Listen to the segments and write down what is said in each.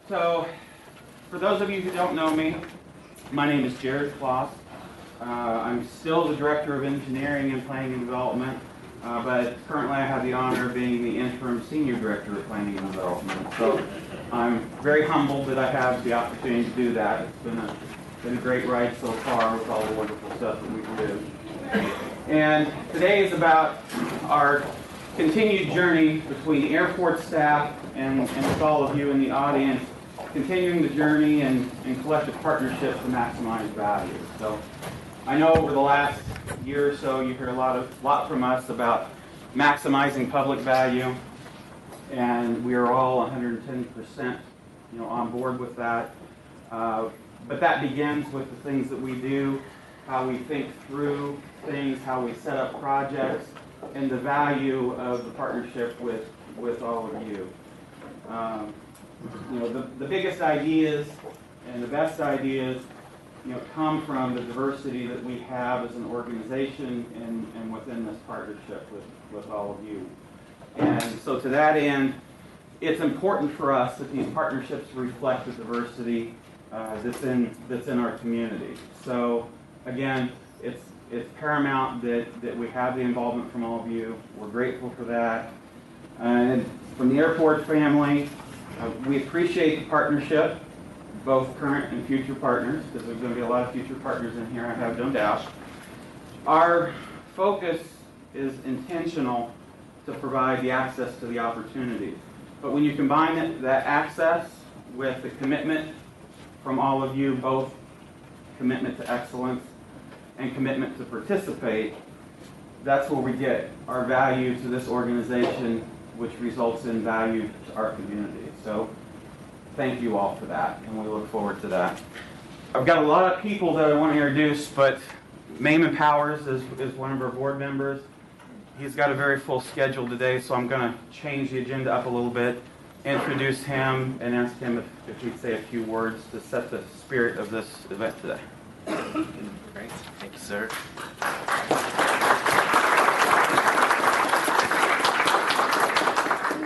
So, for those of you who don't know me, my name is Jared Kloss. I'm still the Director of Engineering and Planning and Development, but currently I have the honor of being the Interim Senior Director of Planning and Development. So, I'm very humbled that I have the opportunity to do that. It's been a great ride so far with all the wonderful stuff that we do. And today is about our continued journey between the airport staff and with all of you in the audience, continuing the journey and collective partnership to maximize value. So I know over the last year or so you hear a lot from us about maximizing public value, and we are all 110% on board with that. But that begins with the things that we do, how we think through things, how we set up projects, and the value of the partnership with all of you. The biggest ideas and the best ideas come from the diversity that we have as an organization and within this partnership with all of you. And so to that end, it's important for us that these partnerships reflect the diversity that's in our community. So again, it's paramount that we have the involvement from all of you. We're grateful for that. And from the airport family, we appreciate the partnership, both current and future partners, because there's going to be a lot of future partners in here, I have no doubt. Our focus is intentional to provide the access to the opportunities. But when you combine that access with the commitment from all of you, both commitment to excellence and commitment to participate, that's where we get our value to this organization, which results in value to our community. So thank you all for that, and we look forward to that. I've got a lot of people that I want to introduce, but Mayman Powers is one of our board members. He's got a very full schedule today, so I'm going to change the agenda up a little bit, introduce him, and ask him if he'd say a few words to set the spirit of this event today. Great. Thank you, sir.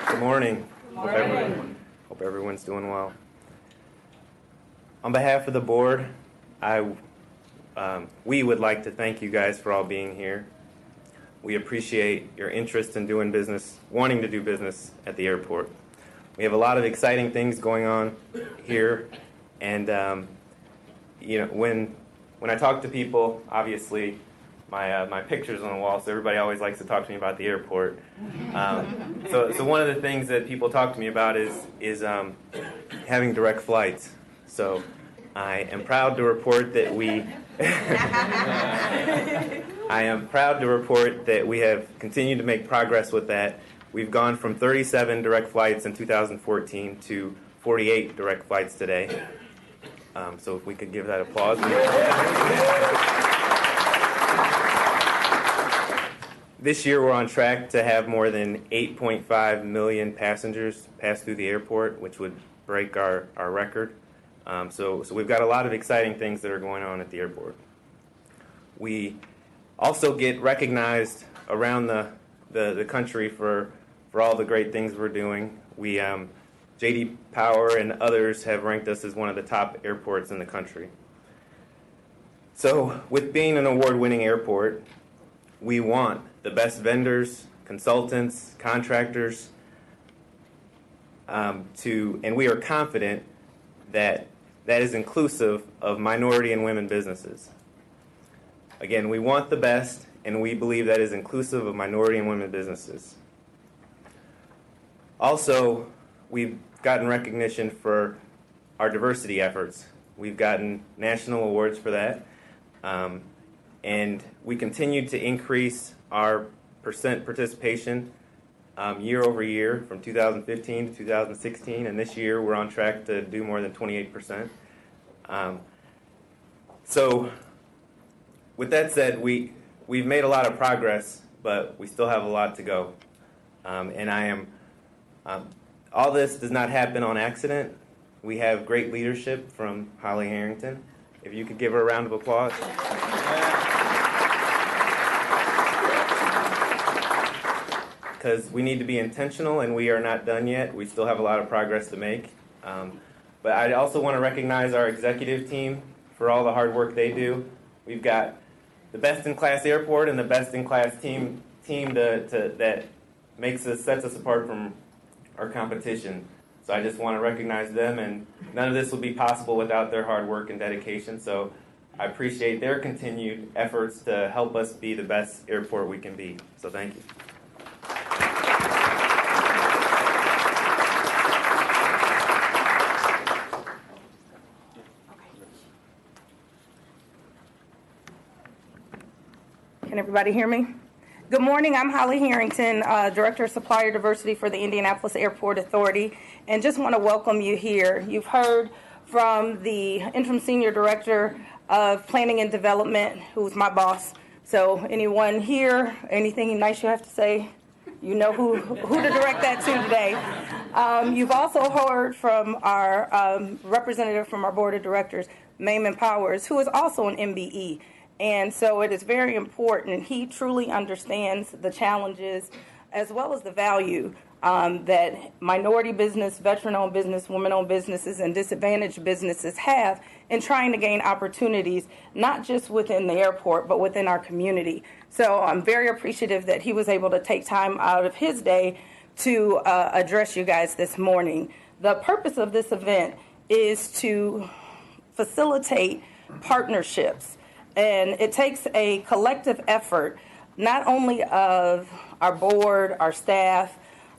Good morning. Hope everyone's doing well. On behalf of the board, we would like to thank you guys for all being here. We appreciate your interest in doing business, wanting to do business at the airport. We have a lot of exciting things going on here, and when I talk to people, obviously my picture's on the wall, so everybody always likes to talk to me about the airport. So one of the things that people talk to me about is having direct flights. So I am proud to report that we have continued to make progress with that. We've gone from 37 direct flights in 2014 to 48 direct flights today. So if we could give that applause. This year we're on track to have more than 8.5 million passengers pass through the airport, which would break our record. So we've got a lot of exciting things that are going on at the airport. We also get recognized around the country for all the great things we're doing. J.D. Power and others have ranked us as one of the top airports in the country. So with being an award-winning airport, we want the best vendors, consultants, contractors, and we are confident that is inclusive of minority and women businesses. Again, we want the best, and we believe that is inclusive of minority and women businesses. Also, we've gotten recognition for our diversity efforts. We've gotten national awards for that. And we continue to increase our percent participation year over year from 2015 to 2016. And this year we're on track to do more than 28%. So with that said, we've made a lot of progress, but we still have a lot to go. And all this does not happen on accident. We have great leadership from Holly Harrington. If you could give her a round of applause. Because we need to be intentional, and we are not done yet. We still have a lot of progress to make. But I also want to recognize our executive team for all the hard work they do. We've got the best-in-class airport and the best-in-class team that sets us apart from our competition. So I just want to recognize them, and none of this would be possible without their hard work and dedication. So I appreciate their continued efforts to help us be the best airport we can be. So thank you. Can everybody hear me? Good morning. I'm Holly Harrington, Director of Supplier Diversity for the Indianapolis Airport Authority, and just want to welcome you here. You've heard from the Interim Senior Director of Planning and Development, who's my boss. So anyone here, anything nice you have to say, you know who to direct that to today. You've also heard from our representative from our Board of Directors, Mayman Powers, who is also an MBE. And so it is very important. He truly understands the challenges as well as the value that minority business, veteran-owned business, women-owned businesses, and disadvantaged businesses have in trying to gain opportunities, not just within the airport, but within our community. So I'm very appreciative that he was able to take time out of his day to address you guys this morning. The purpose of this event is to facilitate partnerships. And it takes a collective effort, not only of our board, our staff,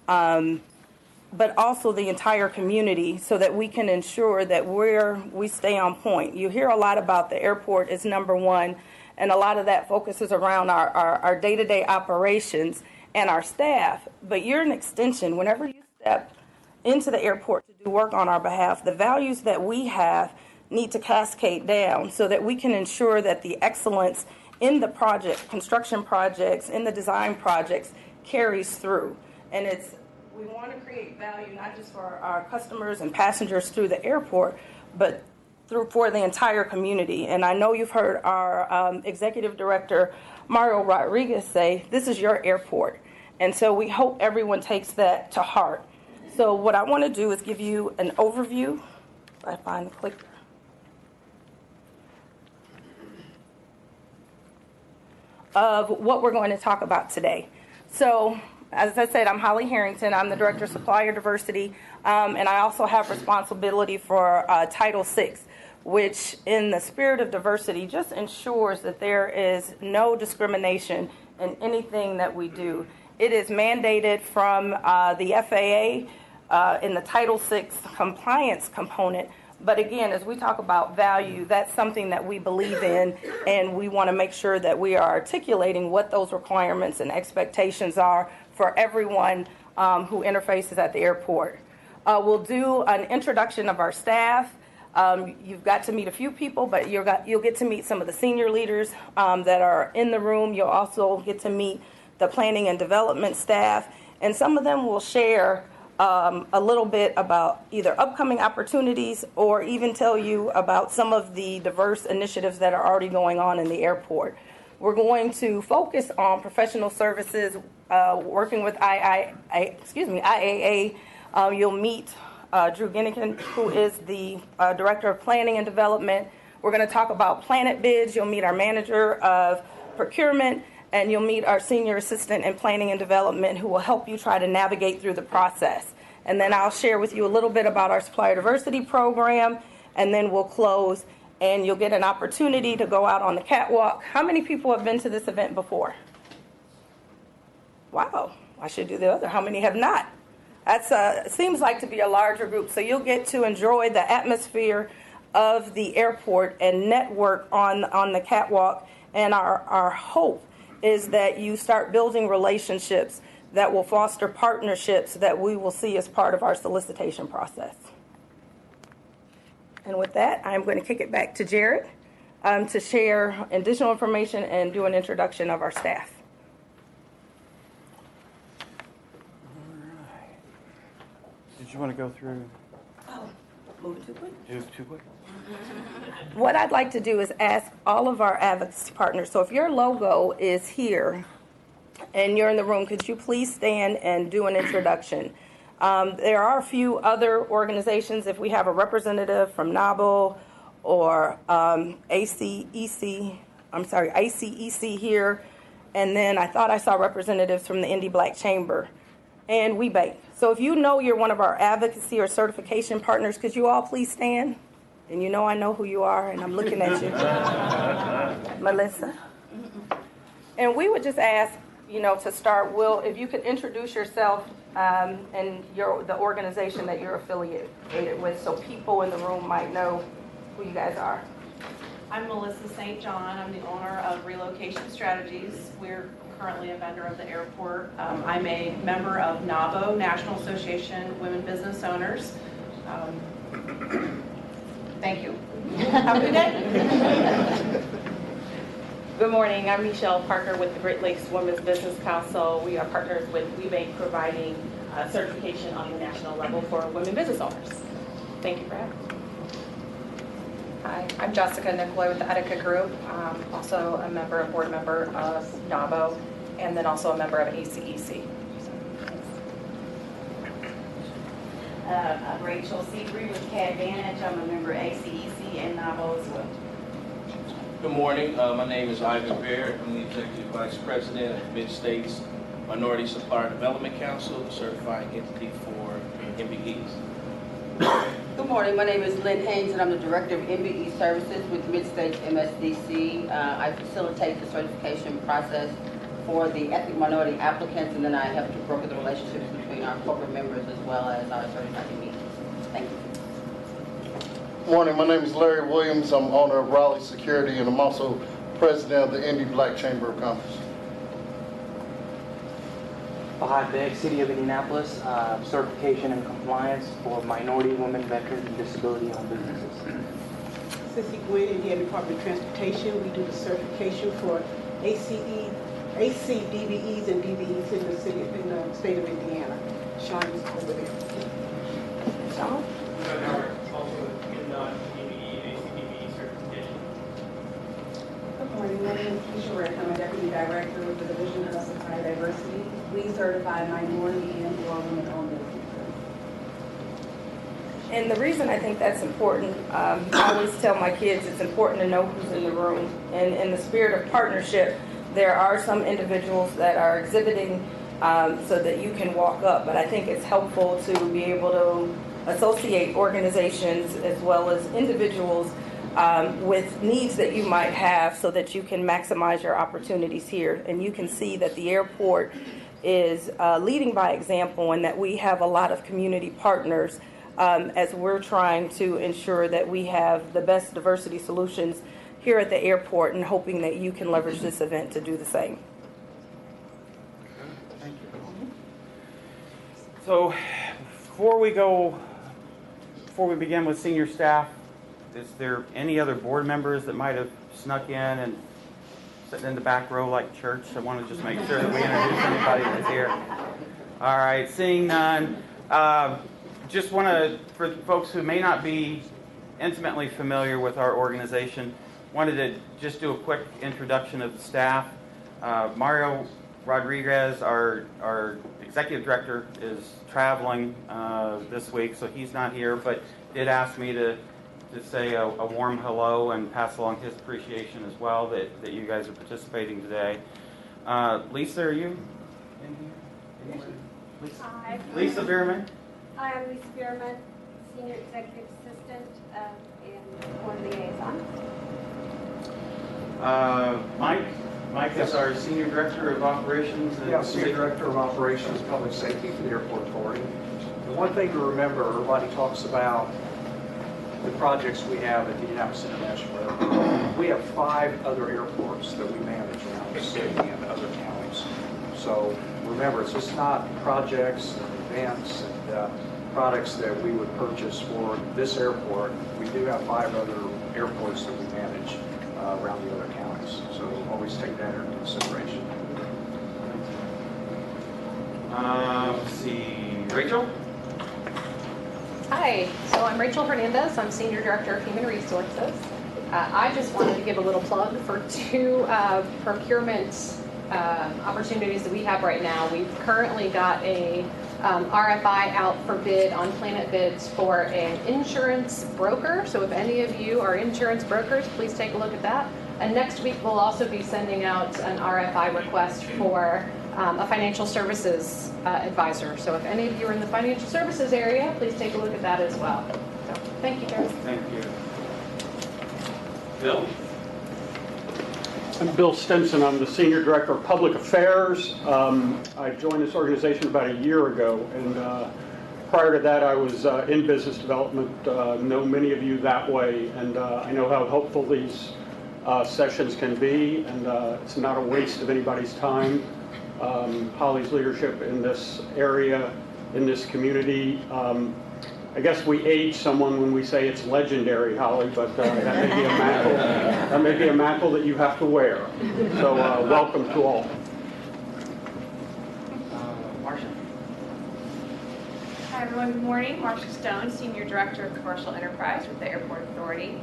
but also the entire community, so that we can ensure that we stay on point. You hear a lot about the airport is number one, and a lot of that focuses around our day-to-day operations and our staff. But you're an extension. Whenever you step into the airport to do work on our behalf, the values that we have need to cascade down so that we can ensure that the excellence in the project, construction projects, in the design projects carries through. And we want to create value not just for our customers and passengers through the airport, but for the entire community. And I know you've heard our Executive Director, Mario Rodriguez, say, this is your airport. And so we hope everyone takes that to heart. So what I want to do is give you an overview. If I find the clicker. Of what we're going to talk about today. So, as I said, I'm Holly Harrington. I'm the Director of Supplier Diversity, and I also have responsibility for Title VI, which, in the spirit of diversity, just ensures that there is no discrimination in anything that we do. It is mandated from the FAA in the Title VI compliance component. But again, as we talk about value, that's something that we believe in, and we want to make sure that we are articulating what those requirements and expectations are for everyone who interfaces at the airport. We'll do an introduction of our staff. You've got to meet a few people, but you'll get to meet some of the senior leaders that are in the room. You'll also get to meet the planning and development staff, and some of them will share a little bit about either upcoming opportunities or even tell you about some of the diverse initiatives that are already going on in the airport. We're going to focus on professional services, working with IAA. You'll meet Drew Ginnigan, who is the Director of Planning and Development. We're going to talk about Planet Bids. You'll meet our Manager of Procurement, and you'll meet our Senior Assistant in Planning and Development, who will help you try to navigate through the process. And then I'll share with you a little bit about our Supplier Diversity Program, and then we'll close, and you'll get an opportunity to go out on the catwalk. How many people have been to this event before? Wow, I should do the other. How many have not? That seems like to be a larger group, so you'll get to enjoy the atmosphere of the airport and network on the catwalk, and our hope is that you start building relationships that will foster partnerships that we will see as part of our solicitation process. And with that, I'm going to kick it back to Jared to share additional information and do an introduction of our staff. All right. Did you want to go through? Oh, moving too quick? It was too quick. What I'd like to do is ask all of our advocacy partners, so if your logo is here and you're in the room, could you please stand and do an introduction? There are a few other organizations. If we have a representative from NABO or ACEC here, and then I thought I saw representatives from the Indy Black Chamber and We Bank. So if you know you're one of our advocacy or certification partners, could you all please stand? And you know I know who you are, and I'm looking at you. Melissa. And we would just ask, to start, Will, if you could introduce yourself and the organization that you're affiliated with, so people in the room might know who you guys are. I'm Melissa St. John. I'm the owner of Relocation Strategies. We're currently a vendor of the airport. I'm a member of NABO, National Association of Women Business Owners. Thank you. Have a good day. Good morning. I'm Michelle Parker with the Great Lakes Women's Business Council. We are partners with WeBank, providing certification on the national level for women business owners. Thank you for having me. Hi, I'm Jessica Nicolay with the Etica Group. Also a board member of NABO, and then also a member of ACEC. I'm Rachel Seabury with CADvantage. I'm a member of ACEC and NABO as well. Good morning. My name is Ivan Baird. I'm the Executive Vice President of Mid-States Minority Supplier Development Council, the certifying entity for MBEs. Good morning. My name is Lynn Haynes, and I'm the Director of MBE Services with Mid-States MSDC. I facilitate the certification process for the ethnic minority applicants, and then I help to broker the relationships between our corporate members as well as our certified meetings. Thank you. Morning, my name is Larry Williams. I'm owner of Raleigh Security, and I'm also president of the Indy Black Chamber of Commerce. Fahad Beg, City of Indianapolis, certification and compliance for minority, women, veterans, and disability-owned businesses. Sissy Gwynn, Indiana Department of Transportation. We do the certification for DBEs and DBEs in the state of Indiana. Sean is over there. Sean? Good morning, my name is Keisha Rick. I'm a Deputy Director with the Division of Supplier Diversity. We certify minority and or women-owned businesses. And the reason I think that's important, I always tell my kids it's important to know who's in the room. And in the spirit of partnership, there are some individuals that are exhibiting so that you can walk up. But I think it's helpful to be able to associate organizations as well as individuals with needs that you might have so that you can maximize your opportunities here. And you can see that the airport is leading by example, and that we have a lot of community partners as we're trying to ensure that we have the best diversity solutions here at the airport, and hoping that you can leverage this event to do the same. Thank you. So before we begin with senior staff, is there any other board members that might have snuck in and sitting in the back row like church? I want to just make sure that we introduce anybody that's here. All right, seeing none. Just want to, for folks who may not be intimately familiar with our organization, wanted to just do a quick introduction of the staff. Mario Rodriguez, our executive director, is traveling this week, so he's not here, but did ask me to say a warm hello and pass along his appreciation as well that you guys are participating today. Lisa, are you in here? Lisa? Hi. Lisa Bierman? Hi, I'm Lisa Bierman, Senior Executive Assistant and Board Liaison. Mike is our Senior Director of Operations. And Senior Director of Operations, Public Safety for the Airport Authority. The one thing to remember, everybody talks about the projects we have at the Indianapolis International Airport. We have 5 other airports that we manage around the city and other counties. So remember, it's just not projects and events and products that we would purchase for this airport. We do have 5 other airports that we manage around the other counties. So always take that into consideration. Let's see, Rachel? Hi, so I'm Rachel Hernandez. I'm Senior Director of Human Resources. I just wanted to give a little plug for 2 procurement opportunities that we have right now. We've currently got a RFI out for bid on Planet Bids for an insurance broker. So if any of you are insurance brokers, please take a look at that. And next week, we'll also be sending out an RFI request for a financial services advisor. So if any of you are in the financial services area, please take a look at that as well. So thank you, Terry. Thank you. Bill? I'm Bill Stimson. I'm the Senior Director of Public Affairs. I joined this organization about a year ago, and prior to that I was in business development, know many of you that way, and I know how helpful these sessions can be, and it's not a waste of anybody's time. Holly's leadership in this area, in this community, I guess we age someone when we say it's legendary, Holly, but that may be a mantle. That may be a mantle that you have to wear. So welcome to all. Marcia. Hi everyone, good morning. Marcia Stone, Senior Director of Commercial Enterprise with the Airport Authority.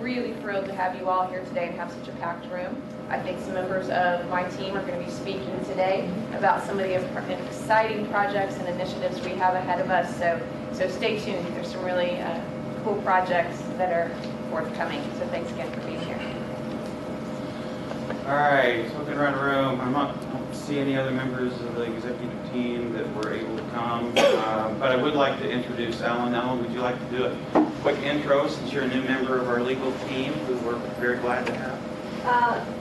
Really thrilled to have you all here today and have such a packed room. I think some members of my team are going to be speaking today about some of the exciting projects and initiatives we have ahead of us. So stay tuned. There's some really cool projects that are forthcoming. So thanks again for being here. All right, so looking around the room, I don't see any other members of the executive team that were able to come, but I would like to introduce Ellen. Ellen, would you like to do a quick intro since you're a new member of our legal team, who we're very glad to have?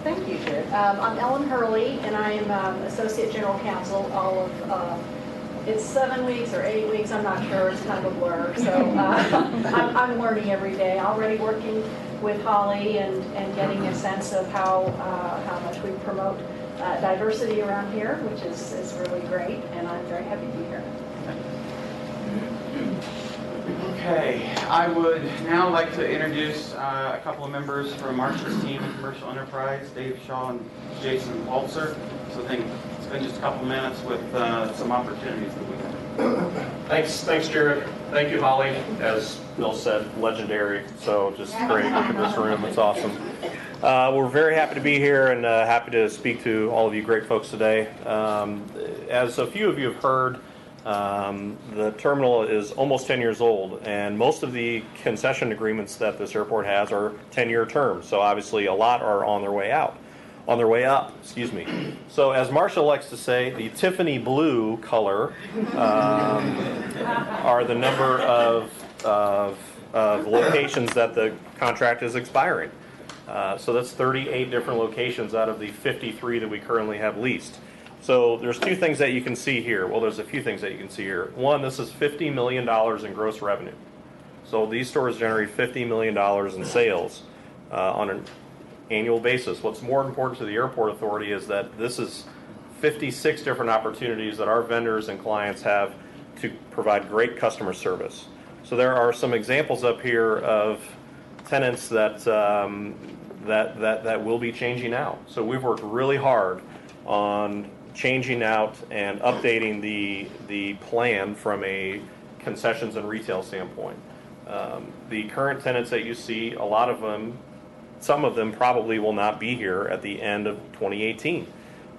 Thank you, Jared. I'm Ellen Hurley, and I am Associate General Counsel. All of it's 7 weeks or 8 weeks, I'm not sure. It's kind of a blur. So I'm learning every day. Already working with Holly and getting a sense of how much we promote diversity around here, which is really great, and I'm very happy to be here. Okay, I would now like to introduce a couple of members from Marcia's team in Commercial Enterprise, Dave Shaw and Jason Walzer. So I think spend just a couple minutes with some opportunities that we have. Thanks, Jared. Thank you, Holly. As Bill said, legendary. So just great. Look at this room. It's awesome. We're very happy to be here and happy to speak to all of you great folks today. As a few of you have heard, the terminal is almost 10 years old, and most of the concession agreements that this airport has are 10-year terms. So obviously a lot are on their way out. On their way up, excuse me. So as Marcia likes to say, the Tiffany blue color are the number of locations that the contract is expiring. So that's 38 different locations out of the 53 that we currently have leased. So there's two things that you can see here. Well, there's a few things that you can see here. One, this is $50 million in gross revenue. So these stores generate $50 million in sales on an annual basis. What's more important to the Airport Authority is that this is 56 different opportunities that our vendors and clients have to provide great customer service. So there are some examples up here of tenants that that will be changing out. So we've worked really hard on changing out and updating the plan from a concessions and retail standpoint. The current tenants that you see, a lot of them, some of them probably will not be here at the end of 2018.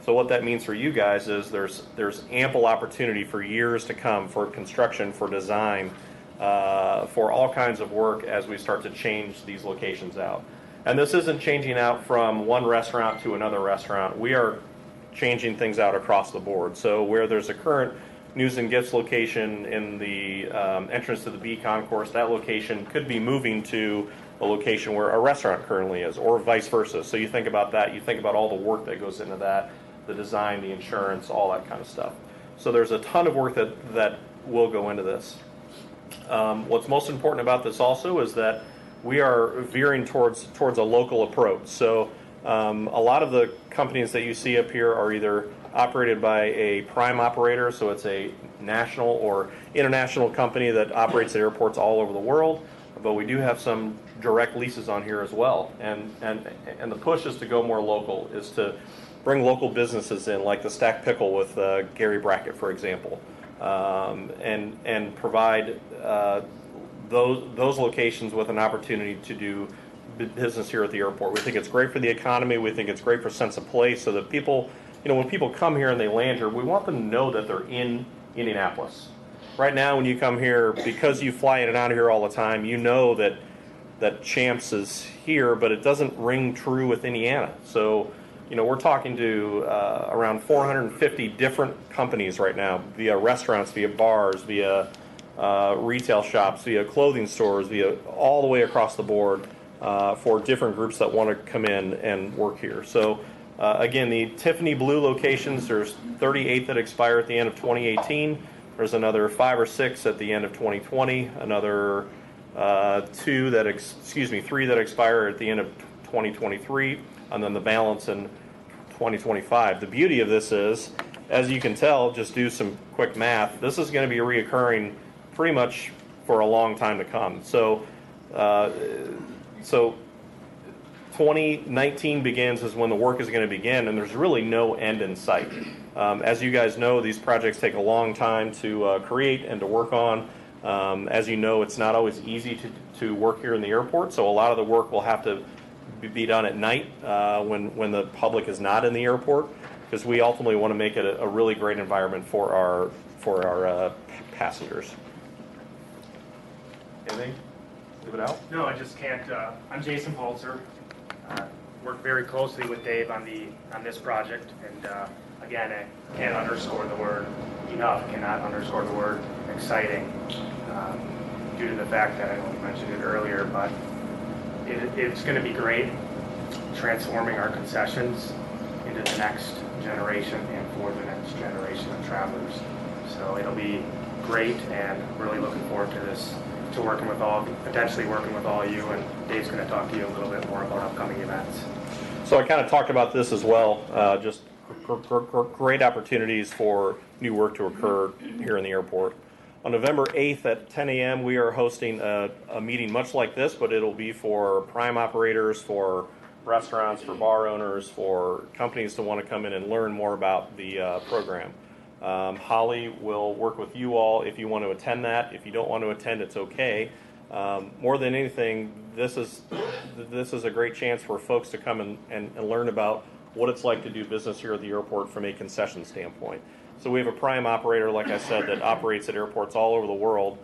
So what that means for you guys is there's ample opportunity for years to come for construction, for design, for all kinds of work as we start to change these locations out. And this isn't changing out from one restaurant to another restaurant. We are changing things out across the board. So where there's a current news and gifts location in the entrance to the B concourse, that location could be moving to a location where a restaurant currently is, or vice versa. So you think about that, you think about all the work that goes into that, the design, the insurance, all that kind of stuff. So there's a ton of work that will go into this. What's most important about this also is that we are veering towards a local approach. So a lot of the companies that you see up here are either operated by a prime operator, so it's a national or international company that operates at airports all over the world, but we do have some direct leases on here as well. And the push is to go more local, is to bring local businesses in, like the Stack Pickle with Gary Brackett, for example, and provide those locations with an opportunity to do business here at the airport. We think it's great for the economy. We think it's great for sense of place, so that people, when people come here and they land here, we want them to know that they're in Indianapolis. Right now, when you come here, because you fly in and out of here all the time, you know that Champs is here, but it doesn't ring true with Indiana. So, we're talking to around 450 different companies right now, via restaurants, via bars, via retail shops, via clothing stores, via all the way across the board for different groups that want to come in and work here. So, again, the Tiffany Blue locations, there's 38 that expire at the end of 2018. There's another 5 or 6 at the end of 2020, another 3 that expire at the end of 2023, and then the balance in 2025. The beauty of this is, as you can tell, just do some quick math, this is going to be reoccurring pretty much for a long time to come. So 2019 begins is when the work is going to begin, and there's really no end in sight. As you guys know, these projects take a long time to create and to work on. As you know, it's not always easy to work here in the airport, so a lot of the work will have to be done at night when the public is not in the airport, because we ultimately want to make it a really great environment for our passengers. Anything? Leave it out? No, I just can't. I'm Jason Holzer. Work very closely with Dave on this project, and again, I can't underscore the word enough. Cannot underscore the word exciting, due to the fact that I only mentioned it earlier, but it's going to be great, transforming our concessions into the next generation and for the next generation of travelers. So it'll be great, and really looking forward to this. Potentially working with all of you, and Dave's going to talk to you a little bit more about upcoming events. So I kind of talked about this as well, just great opportunities for new work to occur here in the airport. On November 8th at 10 a.m., we are hosting a meeting much like this, but it'll be for prime operators, for restaurants, for bar owners, for companies to want to come in and learn more about the program. Holly will work with you all if you want to attend that. If you don't want to attend, it's okay. More than anything, this is a great chance for folks to come and learn about what it's like to do business here at the airport from a concession standpoint. So we have a prime operator, like I said, that operates at airports all over the world,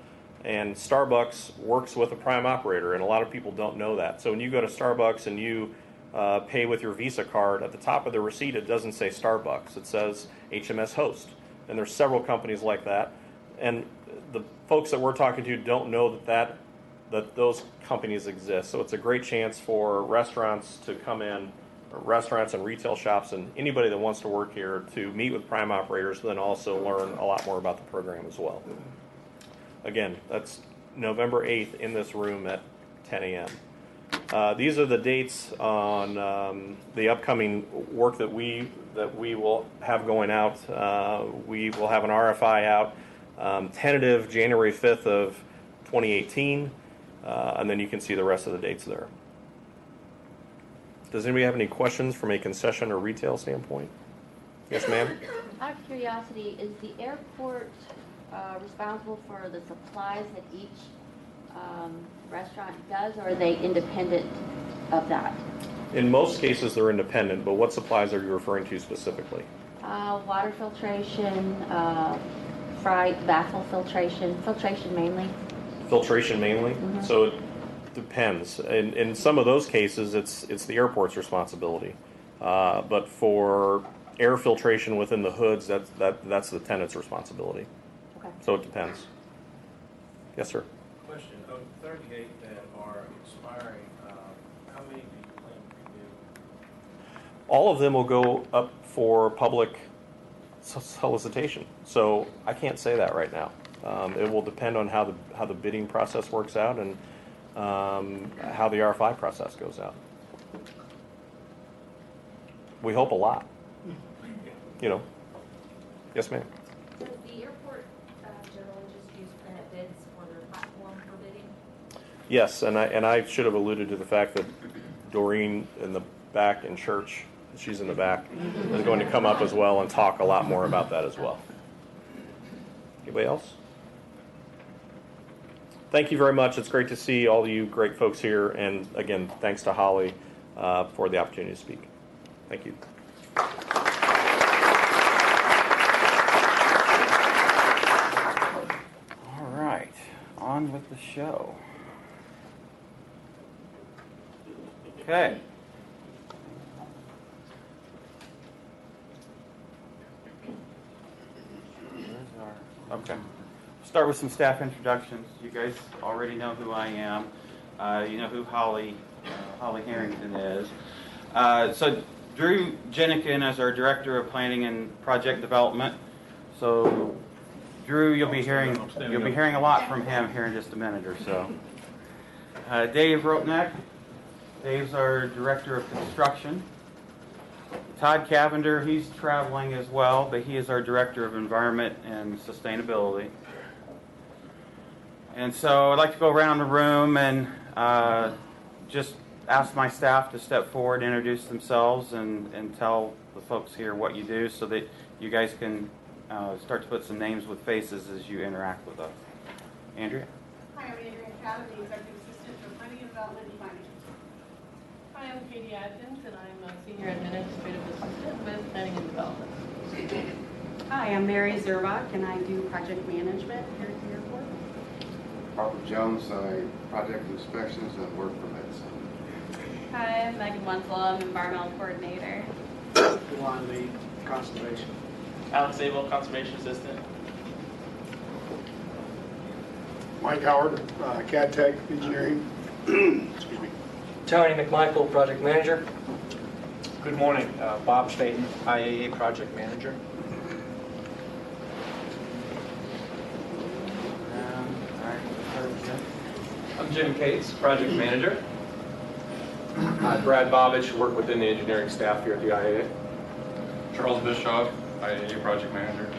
and Starbucks works with a prime operator, and a lot of people don't know that. So when you go to Starbucks and you pay with your Visa card, at the top of the receipt it doesn't say Starbucks, it says HMS Host. And there's several companies like that, and the folks that we're talking to don't know that those companies exist. So it's a great chance for restaurants to come in, restaurants and retail shops, and anybody that wants to work here to meet with prime operators, then also learn a lot more about the program as well. Again, that's November 8th in this room at 10 a.m. These are the dates on the upcoming work that we will have going out. We will have an RFI out, tentative January 5th of 2018, and then you can see the rest of the dates there. Does anybody have any questions from a concession or retail standpoint? Yes, ma'am? Out of curiosity, is the airport responsible for the supplies that each restaurant does, or are they independent of that? In most cases, they're independent, but what supplies are you referring to specifically? Water filtration, baffle filtration mainly. Filtration mainly? Mm-hmm. So it depends. In some of those cases, it's the airport's responsibility. But for air filtration within the hoods, that's the tenant's responsibility. Okay. So it depends. Yes, sir. Question, of 38 that are expiring, how many do you plan to renew? All of them will go up for public solicitation. So I can't say that right now. It will depend on how the bidding process works out and how the RFI process goes out. We hope a lot. Yes, ma'am. Does the airport generally just use Planet Bids for their platform for bidding? Yes, and I should have alluded to the fact that Doreen in the back in church, she's in the back, is going to come up as well and talk a lot more about that as well. Anybody else? Thank you very much. It's great to see all of you great folks here, and again, thanks to Holly for the opportunity to speak. Thank you. on with the show. Okay. Okay. Start with some staff introductions. You guys already know who I am. You know who Holly Harrington is. So Drew Jenikin is our Director of Planning and Project Development. So Drew, you'll be hearing a lot from him here in just a minute or so. Dave Ropnack. Dave's our Director of Construction. Todd Cavender, he's traveling as well, but he is our Director of Environment and Sustainability. And so I'd like to go around the room and just ask my staff to step forward, introduce themselves, and tell the folks here what you do so that you guys can start to put some names with faces as you interact with us. Andrea? Hi, I'm Andrea Cobb, the Executive Assistant for Planning and Development and Finance. Hi, I'm Katie Adkins, and I'm a Senior Administrative Assistant with Planning and Development. Hi, I'm Mary Zervak, and I do project management here at the airport. Robert Jones, I project inspections and work permits. Hi, I'm Megan Wenzel. I'm Environmental Coordinator. Juan Lee, Conservation. Alex Abel, Conservation Assistant. Mike Howard, CAD Tech Engineering. Excuse me. Tony McMichael, Project Manager. Good morning, Bob Staten, IAA Project Manager. I'm Jim Cates, Project Manager. Brad Bobich, work within the engineering staff here at the IAA. Charles Bischoff, IAA Project Manager.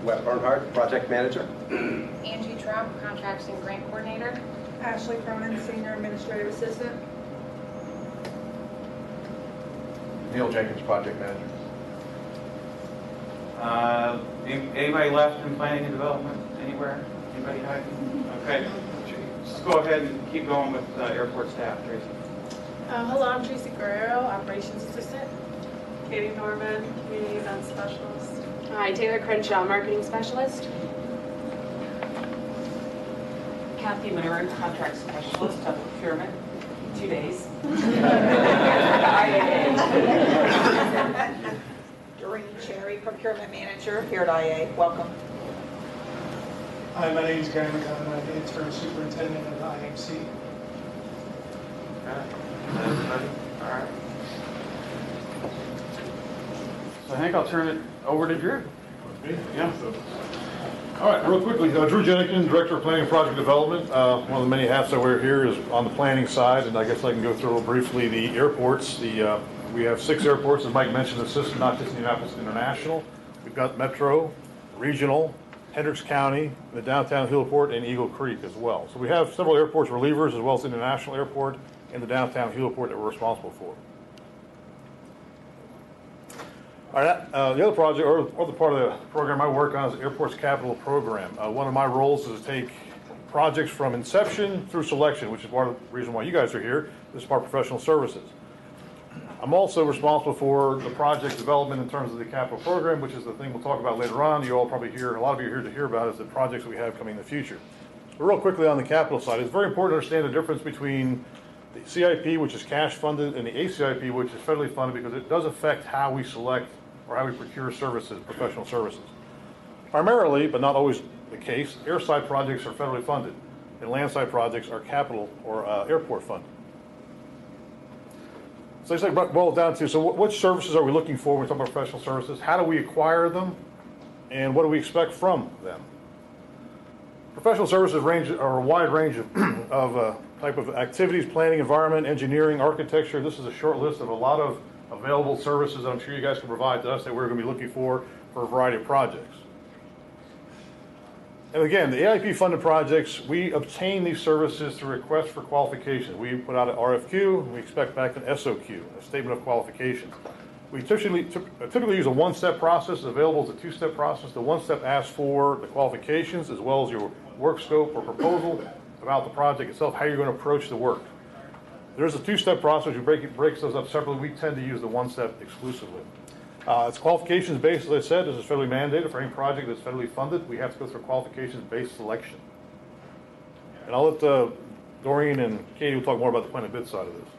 Wes Bernhardt, Project Manager. Angie Trump, Contracts and Grant Coordinator. Ashley Cronin, Senior Administrative Assistant. Neil Jenkins, Project Manager. Anybody left in planning and development anywhere? Anybody hiding? Okay. Just go ahead and keep going with airport staff, Tracy. Hello, I'm Tracy Guerrero, Operations Assistant. Katie Norman, Community Events Specialist. Hi, Taylor Crenshaw, Marketing Specialist. Kathy Marin, Contract Specialist of Procurement, 2 days. Doreen Cherry, Procurement Manager here at IA. Welcome. Hi, my name is Gary McConnell. I'm the Interim Superintendent of the IMC. Everybody? All right. So I think I'll turn it over to Drew. Yeah. All right, real quickly, Drew Jenikin, Director of Planning and Project Development. One of the many hats I wear here is on the planning side, and I guess I can go through briefly the airports. We have 6 airports, as Mike mentioned, the system, not just Indianapolis International. We've got Metro, Regional, Hendricks County, the downtown Heliport, and Eagle Creek as well. So we have several airports relievers, as well as International Airport and the downtown Heliport that we're responsible for. All right, the other project, or the part of the program I work on is the Airports Capital Program. One of my roles is to take projects from inception through selection, which is part of the reason why you guys are here. This is part of professional services. I'm also responsible for the project development in terms of the capital program, which is the thing we'll talk about later on. You all probably hear, a lot of you are here to hear about is the projects we have coming in the future. But real quickly on the capital side, it's very important to understand the difference between the CIP, which is cash funded, and the ACIP, which is federally funded, because it does affect how we select or how we procure services, professional services. Primarily, but not always the case, airside projects are federally funded, and landside projects are capital or airport funded. So I boil it down to, so what services are we looking for when we talk about professional services? How do we acquire them? And what do we expect from them? Professional services are a wide range of type of activities, planning, environment, engineering, architecture. This is a short list of a lot of available services that I'm sure you guys can provide to us that we're going to be looking for a variety of projects. And again, the AIP funded projects, we obtain these services through request for qualification. We put out an RFQ, and we expect back an SOQ, a statement of qualifications. We typically use a one-step process. Available as a two-step process. The one-step asks for the qualifications as well as your work scope or proposal about the project itself, how you're going to approach the work. There's a two-step process. We breaks those up separately. We tend to use the one-step exclusively. It's qualifications-based, as I said. This is federally mandated for any project that's federally funded. We have to go through a qualifications-based selection. And I'll let Doreen and Katie will talk more about the plan and bid side of this.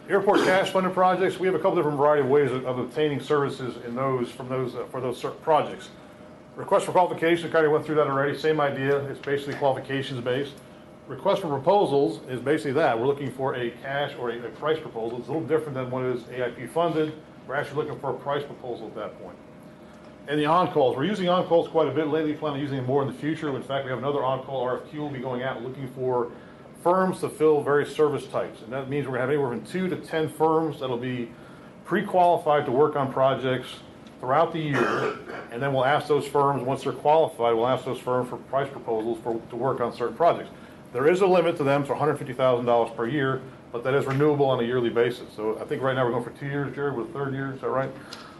Airport cash funded projects, we have a couple different variety of ways of obtaining services in those for those certain projects. Request for qualification, kind of went through that already, same idea, it's basically qualifications based. Request for proposals is basically that, we're looking for a cash or a price proposal. It's a little different than what is AIP funded, we're actually looking for a price proposal at that point. And the on-calls, we're using on-calls quite a bit lately, plan on using them more in the future. In fact, we have another on-call RFQ, we'll be going out looking for firms to fill various service types. And that means we're gonna have anywhere from 2 to 10 firms that'll be pre-qualified to work on projects throughout the year. And then we'll ask those firms, once they're qualified, we'll ask those firms for price proposals to work on certain projects. There is a limit to them for $150,000 per year, but that is renewable on a yearly basis. So I think right now we're going for 2 years, Jared, with the third year, is that right?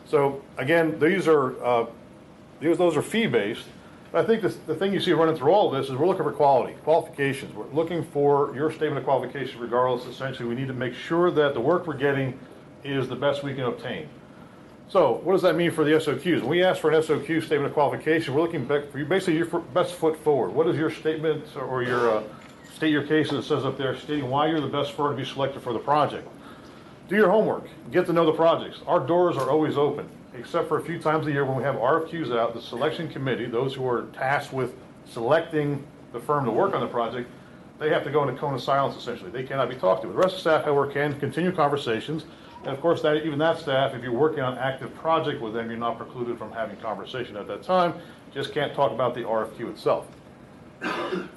So again, those are fee-based. I think the thing you see running through all of this is we're looking for qualifications. We're looking for your statement of qualification regardless. Essentially, we need to make sure that the work we're getting is the best we can obtain. So what does that mean for the SOQs? When we ask for an SOQ, statement of qualification, we're looking for you basically your best foot forward. What is your statement or your state your case that says up there stating why you're the best firm to be selected for the project? Do your homework. Get to know the projects. Our doors are always open, except for a few times a year when we have RFQs out. The selection committee, those who are tasked with selecting the firm to work on the project, they have to go into cone of silence essentially. They cannot be talked to. The rest of the staff, however, can continue conversations. And of course, even that staff, if you're working on an active project with them, you're not precluded from having conversation at that time. Just can't talk about the RFQ itself.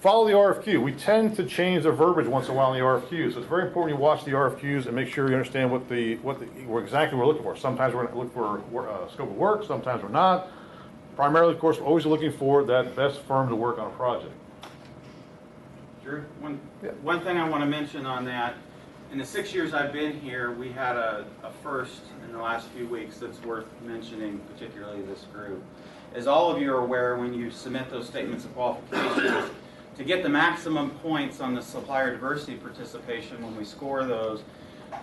Follow the RFQ. We tend to change the verbiage once in a while in the RFQs. So it's very important you watch the RFQs and make sure you understand what exactly we're looking for. Sometimes we're going to look for scope of work, sometimes we're not. Primarily, of course, we're always looking for that best firm to work on a project. Drew, one thing I want to mention on that, in the 6 years I've been here, we had a first in the last few weeks that's worth mentioning, particularly this group. As all of you are aware, when you submit those statements of qualifications, to get the maximum points on the supplier diversity participation, when we score those,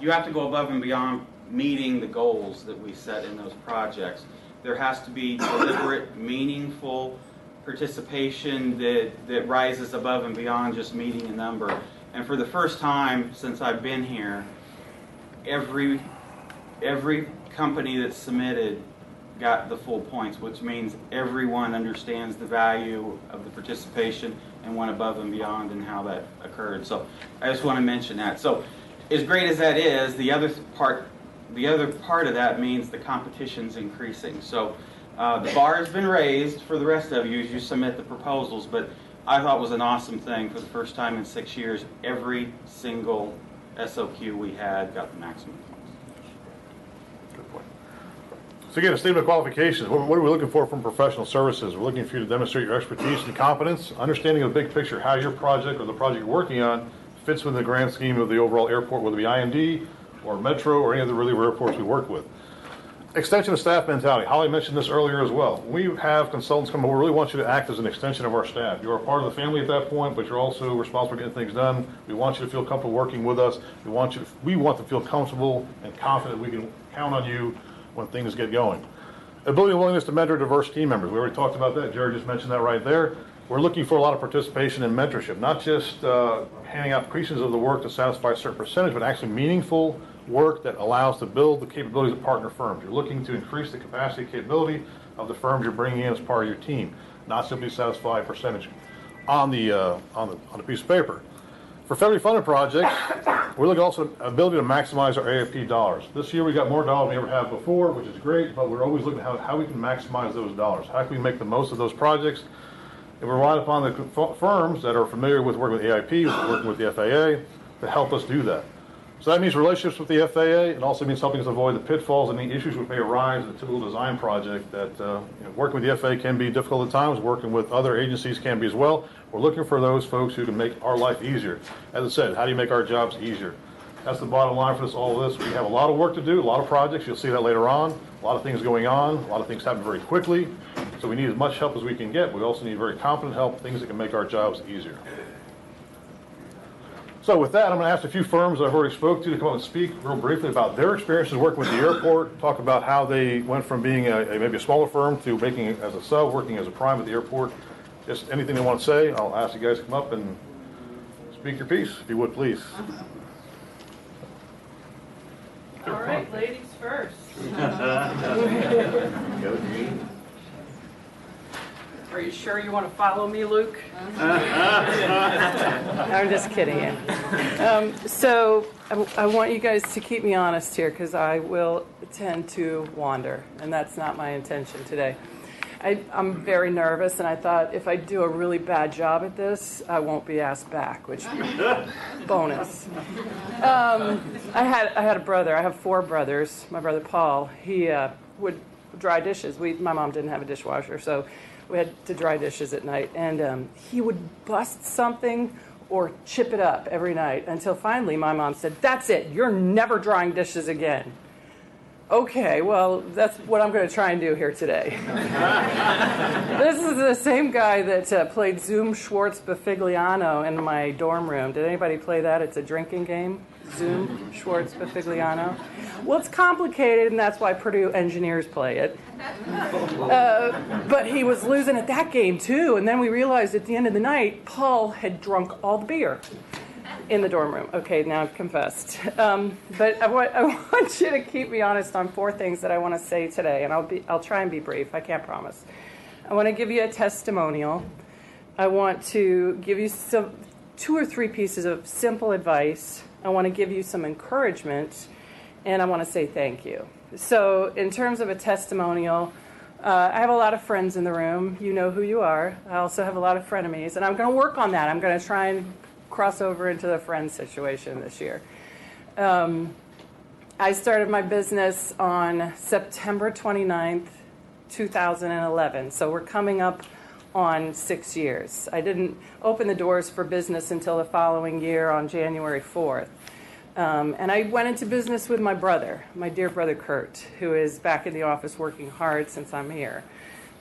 you have to go above and beyond meeting the goals that we set in those projects. There has to be deliberate, meaningful participation that rises above and beyond just meeting a number. And for the first time since I've been here, every company that submitted got the full points, which means everyone understands the value of the participation and went above and beyond and how that occurred. So I just want to mention that. So as great as that is, the other part of that means the competition's increasing. So the bar has been raised for the rest of you as you submit the proposals, but I thought it was an awesome thing. For the first time in 6 years, every single SOQ we had got the maximum points. Good point. So again, a statement of qualifications. What are we looking for from professional services? We're looking for you to demonstrate your expertise and competence, understanding of the big picture, how your project or the project you're working on fits within the grand scheme of the overall airport, whether it be IMD or Metro or any of the really airports we work with. Extension of staff mentality. Holly mentioned this earlier as well. We have consultants come over. We really want you to act as an extension of our staff. You're a part of the family at that point, but you're also responsible for getting things done. We want you to feel comfortable working with us. We want to feel comfortable and confident we can count on you when things get going. Ability and willingness to mentor diverse team members. We already talked about that. Jared just mentioned that right there. We're looking for a lot of participation and mentorship, not just handing out pieces of the work to satisfy a certain percentage, but actually meaningful work that allows to build the capabilities of partner firms. You're looking to increase the capacity and capability of the firms you're bringing in as part of your team, not simply satisfy a percentage on the piece of paper. For federally funded projects, we're looking also at ability to maximize our AFP dollars. This year we got more dollars than we ever have before, which is great, but we're always looking at how we can maximize those dollars. How can we make the most of those projects? And we rely upon the firms that are familiar with working with AIP, working with the FAA, to help us do that. So that means relationships with the FAA. It also means helping us avoid the pitfalls and the issues which may arise in a typical design project that working with the FAA can be difficult at times, working with other agencies can be as well. We're looking for those folks who can make our life easier. As I said, how do you make our jobs easier? That's the bottom line for all of this. We have a lot of work to do, a lot of projects. You'll see that later on. A lot of things going on. A lot of things happen very quickly. So we need as much help as we can get. We also need very competent help, things that can make our jobs easier. So with that, I'm going to ask a few firms that I've already spoke to come up and speak real briefly about their experiences working with the airport, talk about how they went from being maybe a smaller firm to making it as a sub, working as a prime at the airport. Just anything they want to say, I'll ask you guys to come up and Speak your piece, if you would, please. All right, ladies first. Are you sure you want to follow me, Luke? I'm just kidding. So I want you guys to keep me honest here because I will tend to wander, and that's not my intention today. I'm very nervous, and I thought if I do a really bad job at this, I won't be asked back, which bonus. I had a brother. I have 4 brothers. My brother Paul, he would dry dishes. My mom didn't have a dishwasher, so we had to dry dishes at night. And he would bust something or chip it up every night until finally my mom said, "That's it. You're never drying dishes again." Okay, well, that's what I'm going to try and do here today. This is the same guy that played Zoom Schwartz Bafigliano in my dorm room. Did anybody play that? It's a drinking game. Zoom Schwartz Bafigliano. Well, it's complicated, and that's why Purdue engineers play it. But he was losing at that game, too. And then we realized at the end of the night, Paul had drunk all the beer in the dorm room. Okay, now I've confessed. But I want you to keep me honest on 4 things that I want to say today, and I'll try and be brief. I can't promise. I want to give you a testimonial. I want to give you 2 or 3 pieces of simple advice. I want to give you some encouragement, and I want to say thank you. So in terms of a testimonial, I have a lot of friends in the room. You know who you are. I also have a lot of frenemies, and I'm going to work on that. I'm going to try and cross over into the friend situation this year. I started my business on September 29th, 2011. So we're coming up on 6 years. I didn't open the doors for business until the following year on January 4th. And I went into business with my brother, my dear brother Kurt, who is back in the office working hard since I'm here.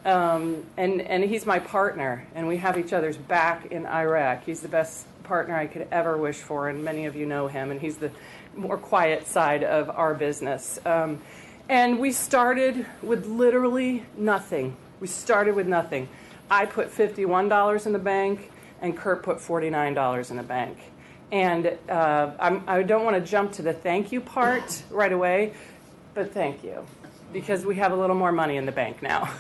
And he's my partner, and we have each other's back in Iraq. He's the best partner I could ever wish for, and many of you know him, and he's the more quiet side of our business. And we started with literally nothing. We started with nothing. I put $51 in the bank, and Kurt put $49 in the bank. And I don't want to jump to the thank you part right away, but thank you, because we have a little more money in the bank now.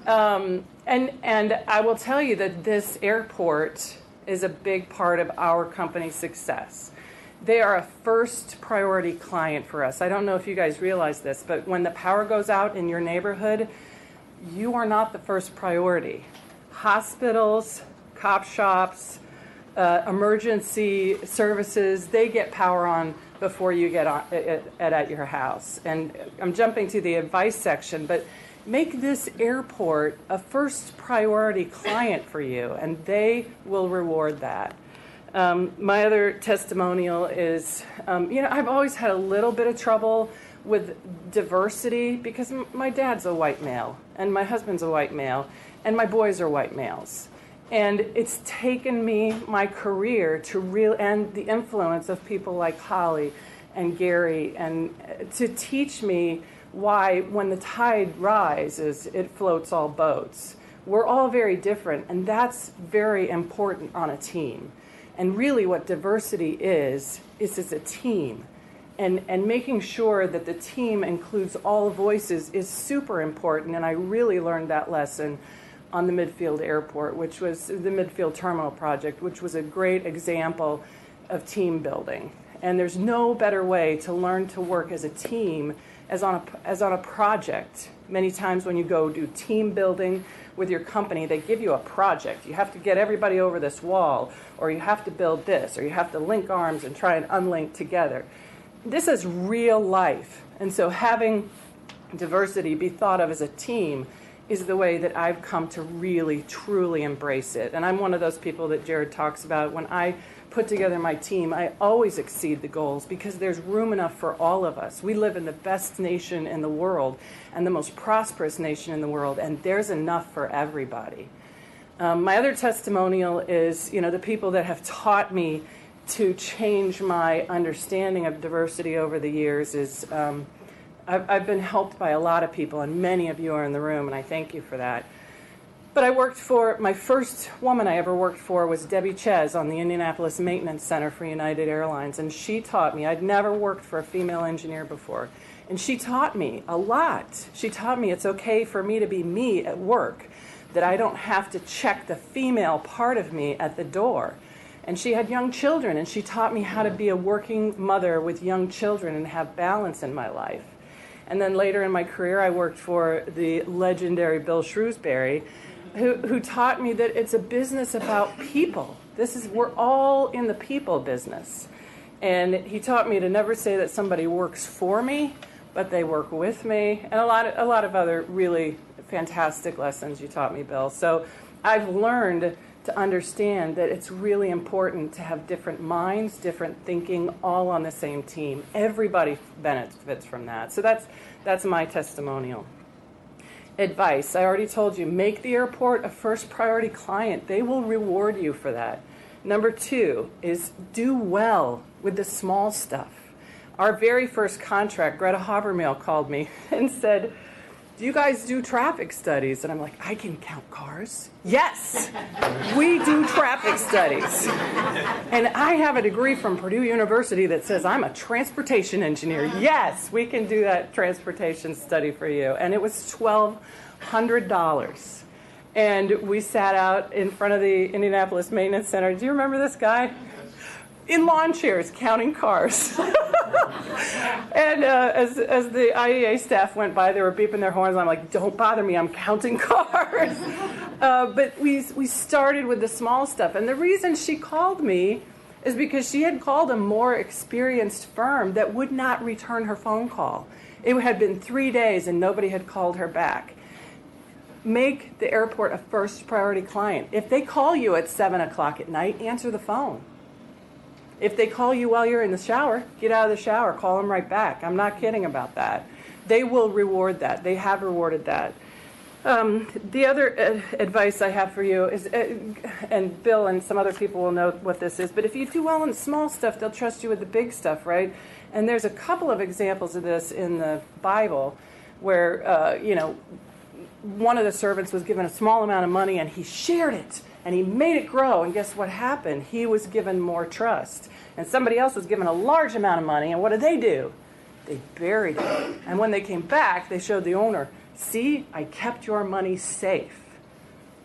And I will tell you that this airport is a big part of our company's success. They are a first priority client for us. I don't know if you guys realize this, but when the power goes out in your neighborhood, you are not the first priority. Hospitals, cop shops, emergency services, they get power on before you get on, at your house. And I'm jumping to the advice section, but make this airport a first priority client for you, and they will reward that. My other testimonial is, I've always had a little bit of trouble with diversity because my dad's a white male, and my husband's a white male, and my boys are white males. And it's taken me my career and the influence of people like Holly and Gary, and to teach me why when the tide rises, it floats all boats. We're all very different, and that's very important on a team. And really what diversity is it's a team. And making sure that the team includes all voices is super important, and I really learned that lesson on the Midfield Airport, which was the Midfield Terminal project, which was a great example of team building. And there's no better way to learn to work as a team as on a project. Many times when you go do team building with your company, they give you a project. You have to get everybody over this wall, or you have to build this, or you have to link arms and try and unlink together. This is real life. And so having diversity be thought of as a team is the way that I've come to really, truly embrace it. And I'm one of those people that Jared talks about. When I put together my team, I always exceed the goals because there's room enough for all of us. We live in the best nation in the world and the most prosperous nation in the world, and there's enough for everybody. My other testimonial is, the people that have taught me to change my understanding of diversity over the years is I've been helped by a lot of people, and many of you are in the room, and I thank you for that. But I worked for, my first woman I ever worked for was Debbie Ches on the Indianapolis Maintenance Center for United Airlines. And she taught me, I'd never worked for a female engineer before. And she taught me a lot. She taught me it's okay for me to be me at work, that I don't have to check the female part of me at the door. And she had young children, and she taught me how to be a working mother with young children and have balance in my life. And then later in my career, I worked for the legendary Bill Shrewsbury, who taught me that it's a business about people. We're all in the people business. And he taught me to never say that somebody works for me, but they work with me, and a lot of other really fantastic lessons you taught me, Bill. So I've learned to understand that it's really important to have different minds, different thinking, all on the same team. Everybody benefits from that. So that's my testimonial. Advice, I already told you, make the airport a first priority client. They will reward you for that. Number 2 is do well with the small stuff. Our very first contract, Greta Habermehl called me and said, do you guys do traffic studies? And I'm like, I can count cars. Yes, we do traffic studies. And I have a degree from Purdue University that says I'm a transportation engineer. Yes, we can do that transportation study for you. And it was $1,200. And we sat out in front of the Indianapolis Maintenance Center. Do you remember this guy? In lawn chairs, counting cars. And as the IEA staff went by, they were beeping their horns. I'm like, don't bother me, I'm counting cars. But we started with the small stuff. And the reason she called me is because she had called a more experienced firm that would not return her phone call. It had been 3 days and nobody had called her back. Make the airport a first priority client. If they call you at 7 o'clock at night, answer the phone. If they call you while you're in the shower, get out of the shower, call them right back. I'm not kidding about that. They will reward that. They have rewarded that. The other advice I have for you is, and Bill and some other people will know what this is, but if you do well in small stuff, they'll trust you with the big stuff, right? And there's a couple of examples of this in the Bible where, one of the servants was given a small amount of money and he shared it. And he made it grow, and guess what happened? He was given more trust. And somebody else was given a large amount of money, and what did they do? They buried it. And when they came back, they showed the owner, see, I kept your money safe.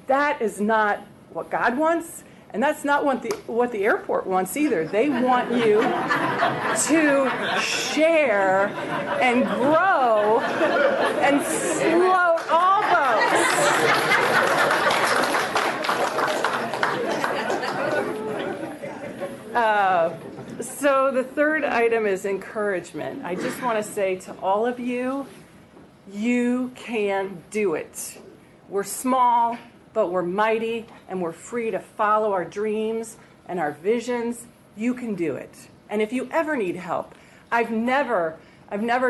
That is not what God wants, and that's not what the airport wants either. They want you to share and grow and float all boats. So the third item is encouragement. I just want to say to all of you, you can do it. We're small, but we're mighty, and we're free to follow our dreams and our visions. You can do it. And if you ever need help, I've never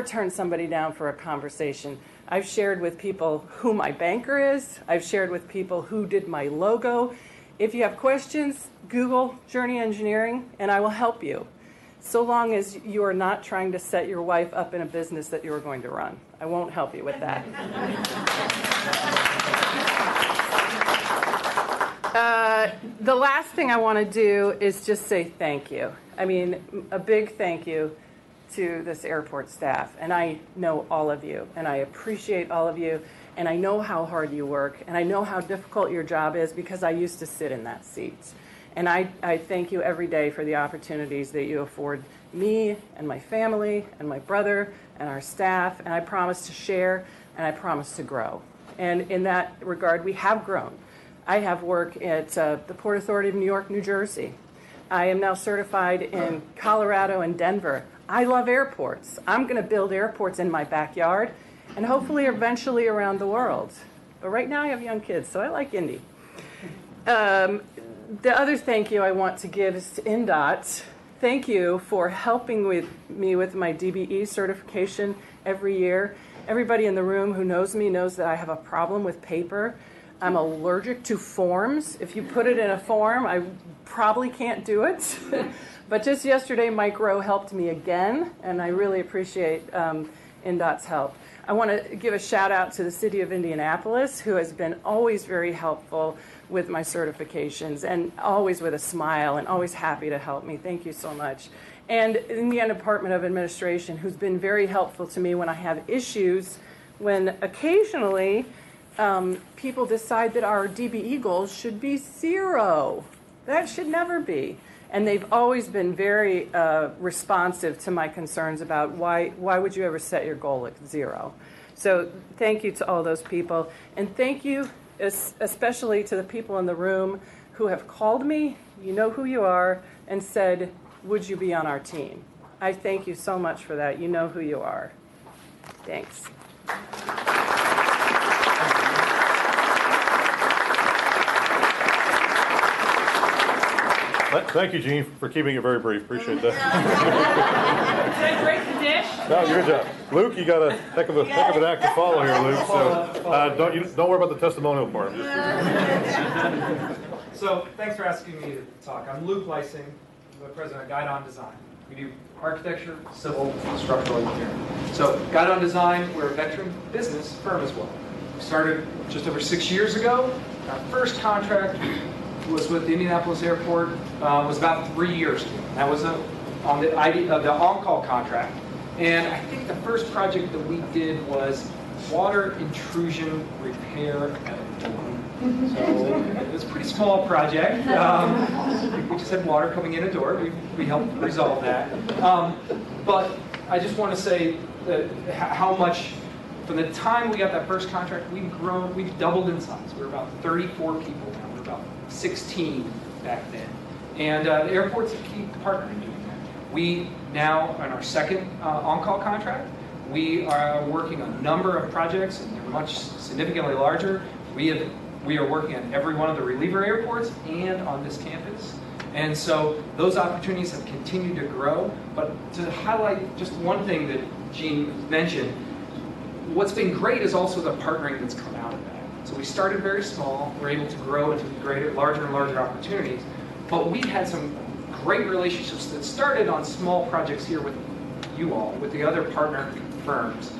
turned somebody down for a conversation. I've shared with people who my banker is. I've shared with people who did my logo. If you have questions, Google Journey Engineering, and I will help you, so long as you are not trying to set your wife up in a business that you are going to run. I won't help you with that. The last thing I want to do is just say thank you. I mean, a big thank you to this airport staff. And I know all of you, and I appreciate all of you. And I know how hard you work, and I know how difficult your job is because I used to sit in that seat. And I thank you every day for the opportunities that you afford me and my family and my brother and our staff. And I promise to share, and I promise to grow. And in that regard, we have grown. I have work at the Port Authority of New York, New Jersey. I am now certified in Colorado and Denver. I love airports. I'm going to build airports in my backyard, and hopefully eventually around the world. But right now I have young kids, so I like Indy. The other thank you I want to give is to INDOT. Thank you for helping me with my DBE certification every year. Everybody in the room who knows me knows that I have a problem with paper. I'm allergic to forms. If you put it in a form, I probably can't do it. But just yesterday, Mike Rowe helped me again, and I really appreciate INDOT's help. I want to give a shout out to the city of Indianapolis, who has been always very helpful with my certifications and always with a smile and always happy to help me. Thank you so much. And Indiana Department of Administration, who's been very helpful to me when I have issues, when occasionally people decide that our Dbe goals should be 0. That should never be. And they've always been very responsive to my concerns about why would you ever set your goal at 0. So thank you to all those people. And thank you especially to the people in the room who have called me, you know who you are, and said, would you be on our team? I thank you so much for that. You know who you are. Thanks. Thank you, Gene, for keeping it very brief. Appreciate that. Did I break the dish? No, good job. Luke, you got a heck of an act to follow here, Luke. So don't worry about the testimonial part. So thanks for asking me to talk. I'm Luke Lysing, the president of Guide on Design. We do architecture, civil, and structural engineering. So Guide on Design, we're a veteran business firm as well. We started just over 6 years ago. Our first contract was with the Indianapolis Airport, was about 3 years ago. That was on the on-call contract. And I think the first project that we did was water intrusion repair at a door. So it was a pretty small project. We just had water coming in a door. We helped resolve that. But I just want to say that how much, from the time we got that first contract, we've doubled in size. We're about 34 people now. We're about 16 back then. And the airport's a key partner in doing that. We now, on our second on-call contract, we are working on a number of projects, and they're much significantly larger. We are working on every one of the reliever airports and on this campus. And so those opportunities have continued to grow. But to highlight just one thing that Gene mentioned, what's been great is also the partnering that's come out of that. So we started very small. We're able to grow into larger and larger opportunities. But we've had some great relationships that started on small projects here with you all, with the other partner firms.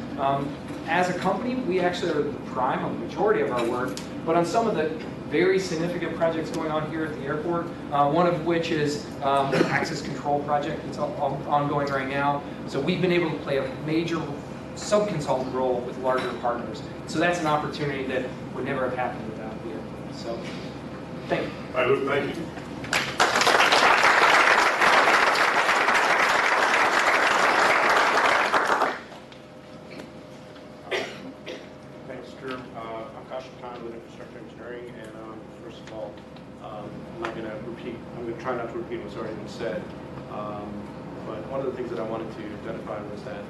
As a company, we actually are the prime on the majority of our work, but on some of the very significant projects going on here at the airport, one of which is the access control project that's ongoing right now. So we've been able to play a major sub-consultant role with larger partners. So that's an opportunity that would never have happened without the airport. So thank you. All right, Luke, thank you. with infrastructure engineering, and first of all, I'm going to try not to repeat what's already been said, but one of the things that I wanted to identify was that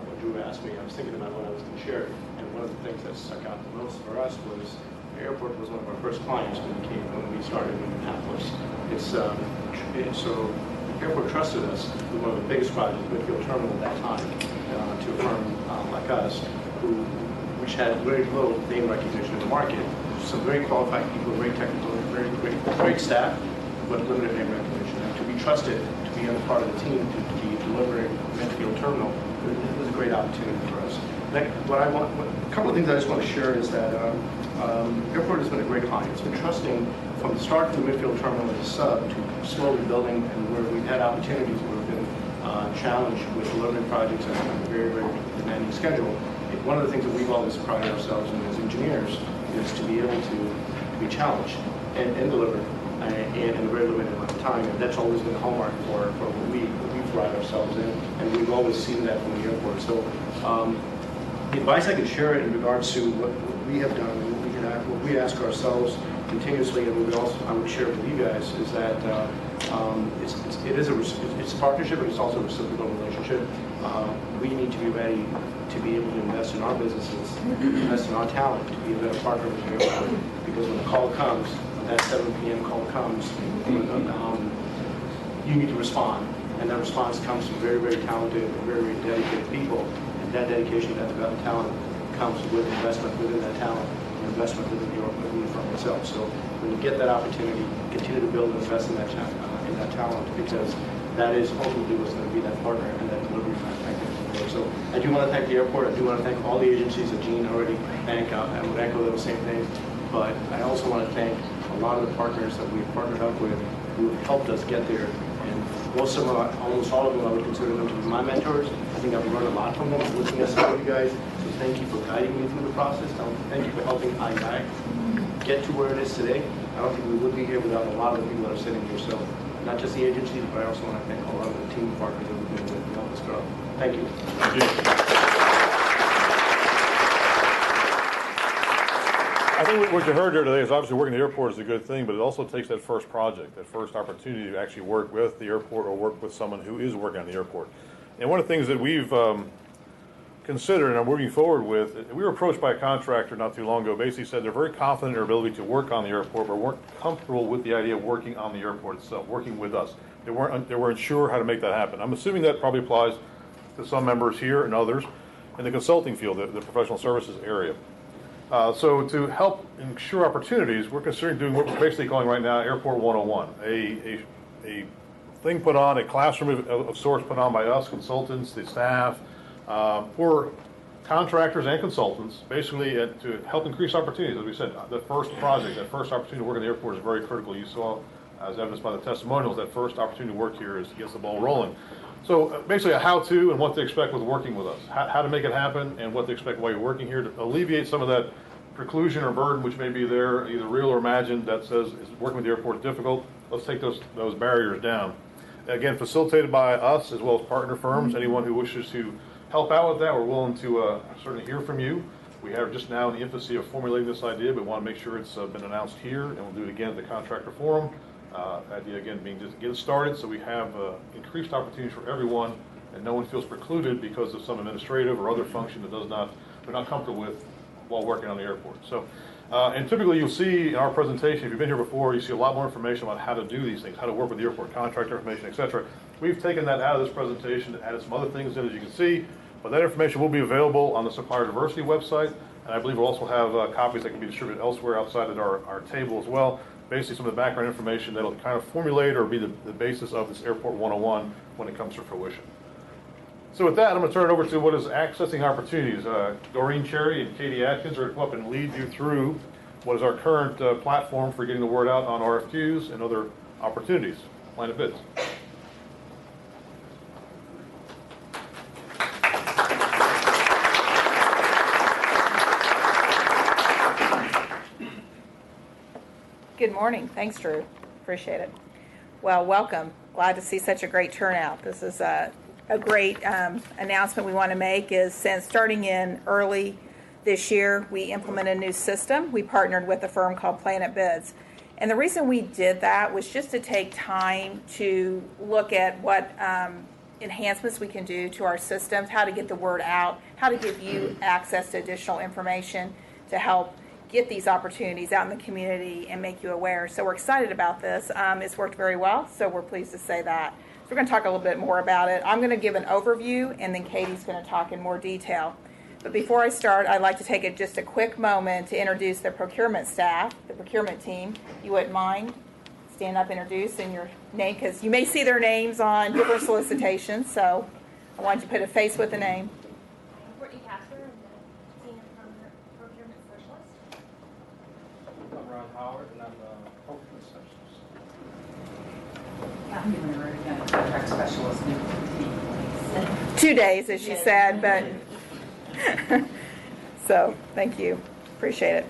when Drew asked me, I was thinking about what I was going to share, and one of the things that stuck out the most for us was the airport was one of our first clients when we started in Indianapolis. So the airport trusted us with one of the biggest projects, Midfield Terminal at that time, to a firm like us, which had very little name recognition in the market. Some very qualified people, very technical, great staff, but limited name recognition. And to be trusted, to be on part of the team, to be delivering Midfield Terminal, it was a great opportunity for us. A couple of things I just want to share is that Airport has been a great client. It's been trusting from the start of the Midfield Terminal as a sub to slowly building, and where we've had opportunities where we've been challenged with delivering projects on a very, very demanding schedule. One of the things that we've always prided ourselves in as engineers is to be able to be challenged and deliver in a very limited amount of time. And that's always been the hallmark for what we pride ourselves in, and we've always seen that from the airport. So the advice I can share in regards to what we have done and what we ask ourselves continuously, and I would share with you guys, is that it's a partnership, but it's also a reciprocal relationship. We need to be ready to be able to invest in our businesses, invest in our talent, to be a better partner with the airport. Because when the call comes, when that 7 p.m. call comes, you need to respond. And that response comes from very, very talented and very, very dedicated people. And that dedication, that development talent comes with investment within that talent, and investment within the firm itself. So when you get that opportunity, continue to build and invest in that talent, because that is ultimately what's going to be that partner and that delivery mechanism for us. So I do want to thank the airport. I do want to thank all the agencies that Gene already thanked. I would echo those same things. But I also want to thank a lot of the partners that we've partnered up with who have helped us get there. And most of them, almost all of them, I would consider them to be my mentors. I think I've learned a lot from them, listening to some of you guys. So thank you for guiding me through the process. Thank you for helping IMAC get to where it is today. I don't think we would be here without a lot of the people that are sitting here. So not just the agencies, but I also want to thank a lot of the team partners that we've been with to help us grow. Thank you. Thank you. I think what you heard here today is obviously working at the airport is a good thing, but it also takes that first project, that first opportunity to actually work with the airport or work with someone who is working on the airport. And one of the things that we've considered and are moving forward with, we were approached by a contractor not too long ago, basically said they're very confident in their ability to work on the airport, but weren't comfortable with the idea of working on the airport itself, working with us. They weren't sure how to make that happen. I'm assuming that probably applies to some members here and others in the consulting field, the professional services area. So to help ensure opportunities, we're considering doing what we're basically calling right now Airport 101, a thing put on, a classroom of sorts put on by us, consultants, the staff, for contractors and consultants, basically to help increase opportunities. As we said, the first project, that first opportunity to work in the airport is very critical. You saw, as evidenced by the testimonials, that first opportunity to work here gets the ball rolling. So basically a how-to and what to expect with working with us, how to make it happen and what to expect while you're working here to alleviate some of that preclusion or burden which may be there, either real or imagined, that says is working with the airport difficult. Let's take those barriers down. Again, facilitated by us as well as partner firms. Anyone who wishes to help out with that, we're willing to certainly hear from you. We have just now in the infancy of formulating this idea, but we want to make sure it's been announced here, and we'll do it again at the contractor forum. Idea again being just get it started so we have increased opportunities for everyone and no one feels precluded because of some administrative or other function that we're not comfortable with while working on the airport. So, and typically you'll see in our presentation, if you've been here before, you see a lot more information about how to do these things, how to work with the airport, contractor information, etc. We've taken that out of this presentation and added some other things in, as you can see, but that information will be available on the Supplier Diversity website, and I believe we'll also have copies that can be distributed elsewhere outside of our table as well. Basically some of the background information that'll kind of formulate or be the basis of this Airport 101 when it comes to fruition. So with that, I'm going to turn it over to what is accessing opportunities. Doreen Cherry and Katie Atkins are going to come up and lead you through what is our current platform for getting the word out on RFQs and other opportunities. Line of bids. Good morning. Thanks, Drew. Appreciate it. Well, welcome. Glad to see such a great turnout. This is a great announcement we want to make is since starting in early this year, we implemented a new system. We partnered with a firm called Planet Bids. And the reason we did that was just to take time to look at what enhancements we can do to our systems, how to get the word out, how to give you access to additional information to help get these opportunities out in the community and make you aware. So we're excited about this. It's worked very well, so we're pleased to say that. So we're going to talk a little bit more about it. I'm going to give an overview, and then Katie's going to talk in more detail. But before I start, I'd like to take just a quick moment to introduce the procurement staff, the procurement team. You wouldn't mind? Stand up, introduce, and your name, because you may see their names on different solicitations, so I want you to put a face with a name. Howard, and I'm the procurement specialist. I'm giving her again a contract specialist. 2 days, as she said, but so thank you. Appreciate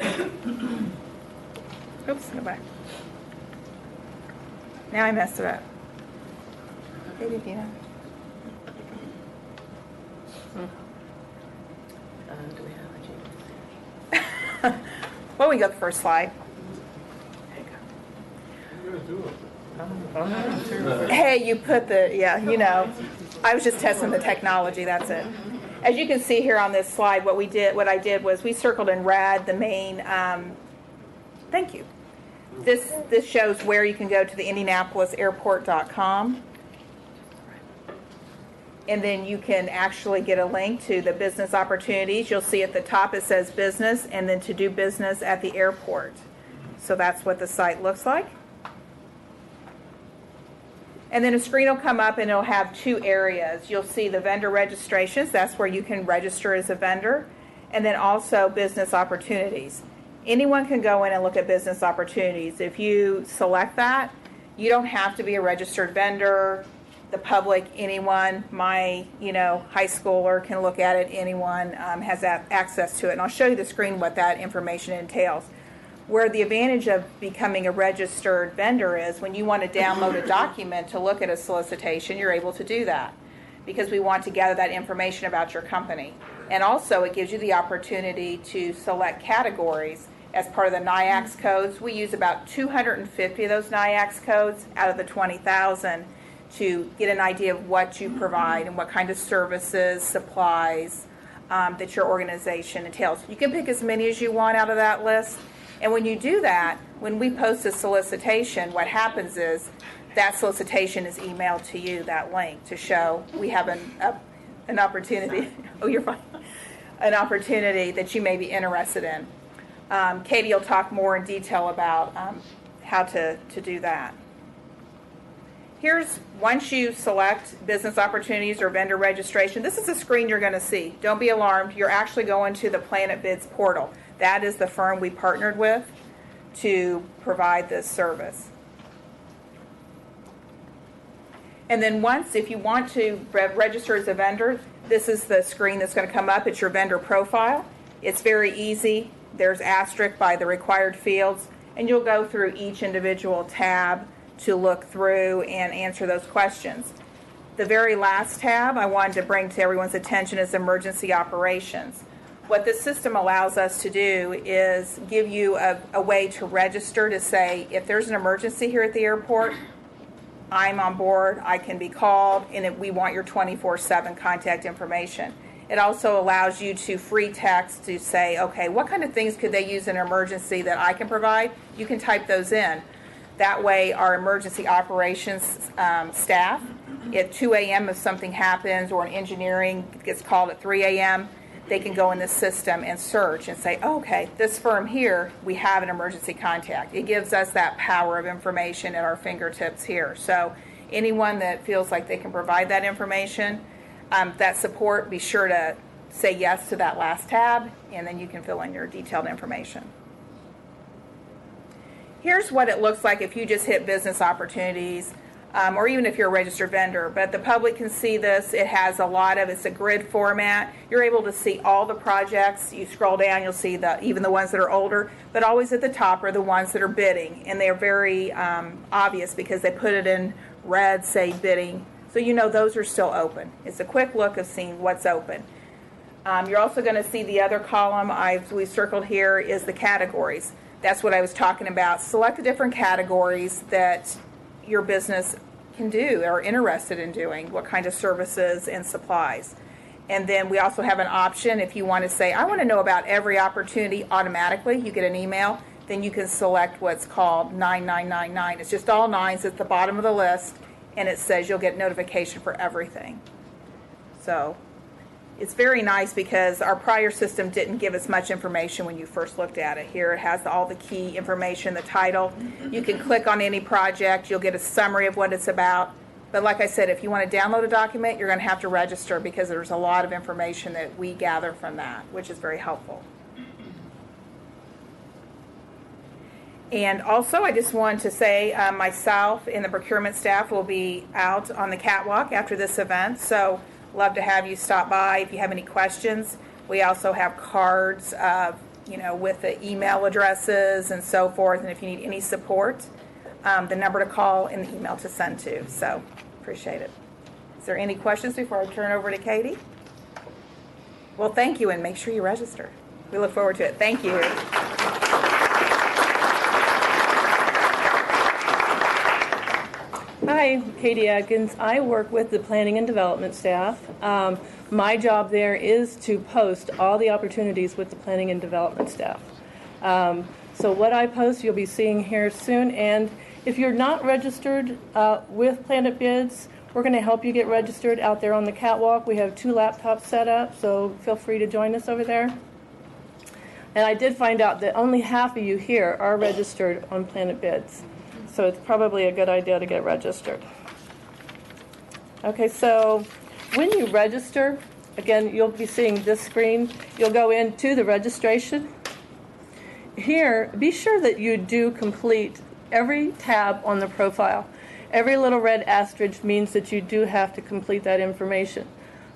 it. Oops, go back. Now I messed it up. Okay, Dina. Do we have a well, we go to the first slide. Hey, you put the, yeah, you know, I was just testing the technology, that's it. As you can see here on this slide, what I did was we circled in red the main, thank you. This shows where you can go to the IndianapolisAirport.com. And then you can actually get a link to the business opportunities. You'll see at the top it says business and then to do business at the airport. So that's what the site looks like. And then a screen will come up and it'll have two areas. You'll see the vendor registrations. That's where you can register as a vendor. And then also business opportunities. Anyone can go in and look at business opportunities. If you select that, you don't have to be a registered vendor. The public, anyone, my high schooler can look at it. Anyone has access to it. And I'll show you the screen what that information entails. Where the advantage of becoming a registered vendor is when you want to download a document to look at a solicitation, you're able to do that because we want to gather that information about your company. And also it gives you the opportunity to select categories as part of the NIAX codes. We use about 250 of those NIAX codes out of the 20,000 to get an idea of what you provide and what kind of services, supplies that your organization entails. You can pick as many as you want out of that list. And when you do that, when we post a solicitation, what happens is that solicitation is emailed to you, that link, to show we have an opportunity. Oh, you're fine. An opportunity that you may be interested in. Katie will talk more in detail about how to do that. Once you select business opportunities or vendor registration, this is the screen you're going to see. Don't be alarmed. You're actually going to the Planet Bids portal. That is the firm we partnered with to provide this service. And then if you want to register as a vendor, this is the screen that's going to come up. It's your vendor profile. It's very easy. There's asterisk by the required fields, and you'll go through each individual tab to look through and answer those questions. The very last tab I wanted to bring to everyone's attention is emergency operations. What this system allows us to do is give you a way to register to say, if there's an emergency here at the airport, I'm on board, I can be called, and we want your 24/7 contact information. It also allows you to free text to say, okay, what kind of things could they use in an emergency that I can provide? You can type those in. That way our emergency operations staff, at 2 a.m. if something happens or an engineering gets called at 3 a.m., they can go in the system and search and say, oh, okay, this firm here, we have an emergency contact. It gives us that power of information at our fingertips here. So anyone that feels like they can provide that information, that support, be sure to say yes to that last tab, and then you can fill in your detailed information. Here's what it looks like if you just hit business opportunities, or even if you're a registered vendor. But the public can see this. It has it's a grid format. You're able to see all the projects. You scroll down, you'll see even the ones that are older, but always at the top are the ones that are bidding. And they're very obvious because they put it in red, say bidding. So you know those are still open. It's a quick look of seeing what's open. You're also going to see the other column we circled here is the categories. That's what I was talking about. Select the different categories that your business can do or are interested in doing, what kind of services and supplies. And then we also have an option if you want to say, I want to know about every opportunity automatically. You get an email, then you can select what's called 9999. It's just all nines at the bottom of the list, and it says you'll get notification for everything. So it's very nice because our prior system didn't give us much information when you first looked at it. Here it has all the key information, the title. You can click on any project. You'll get a summary of what it's about. But like I said, if you want to download a document, you're going to have to register because there's a lot of information that we gather from that, which is very helpful. And also, I just wanted to say myself and the procurement staff will be out on the catwalk after this event. So love to have you stop by if you have any questions. We also have cards, with the email addresses and so forth. And if you need any support, the number to call and the email to send to. So appreciate it. Is there any questions before I turn over to Katie? Well, thank you, and make sure you register. We look forward to it. Thank you. Hi, Katie Atkins. I work with the planning and development staff. My job there is to post all the opportunities with the planning and development staff. So what I post you'll be seeing here soon, and if you're not registered with Planet Bids, we're going to help you get registered out there on the catwalk. We have 2 laptops set up, so feel free to join us over there. And I did find out that only half of you here are registered on Planet Bids. So it's probably a good idea to get registered. Okay, so when you register, again, you'll be seeing this screen. You'll go into the registration. Here, be sure that you do complete every tab on the profile. Every little red asterisk means that you do have to complete that information.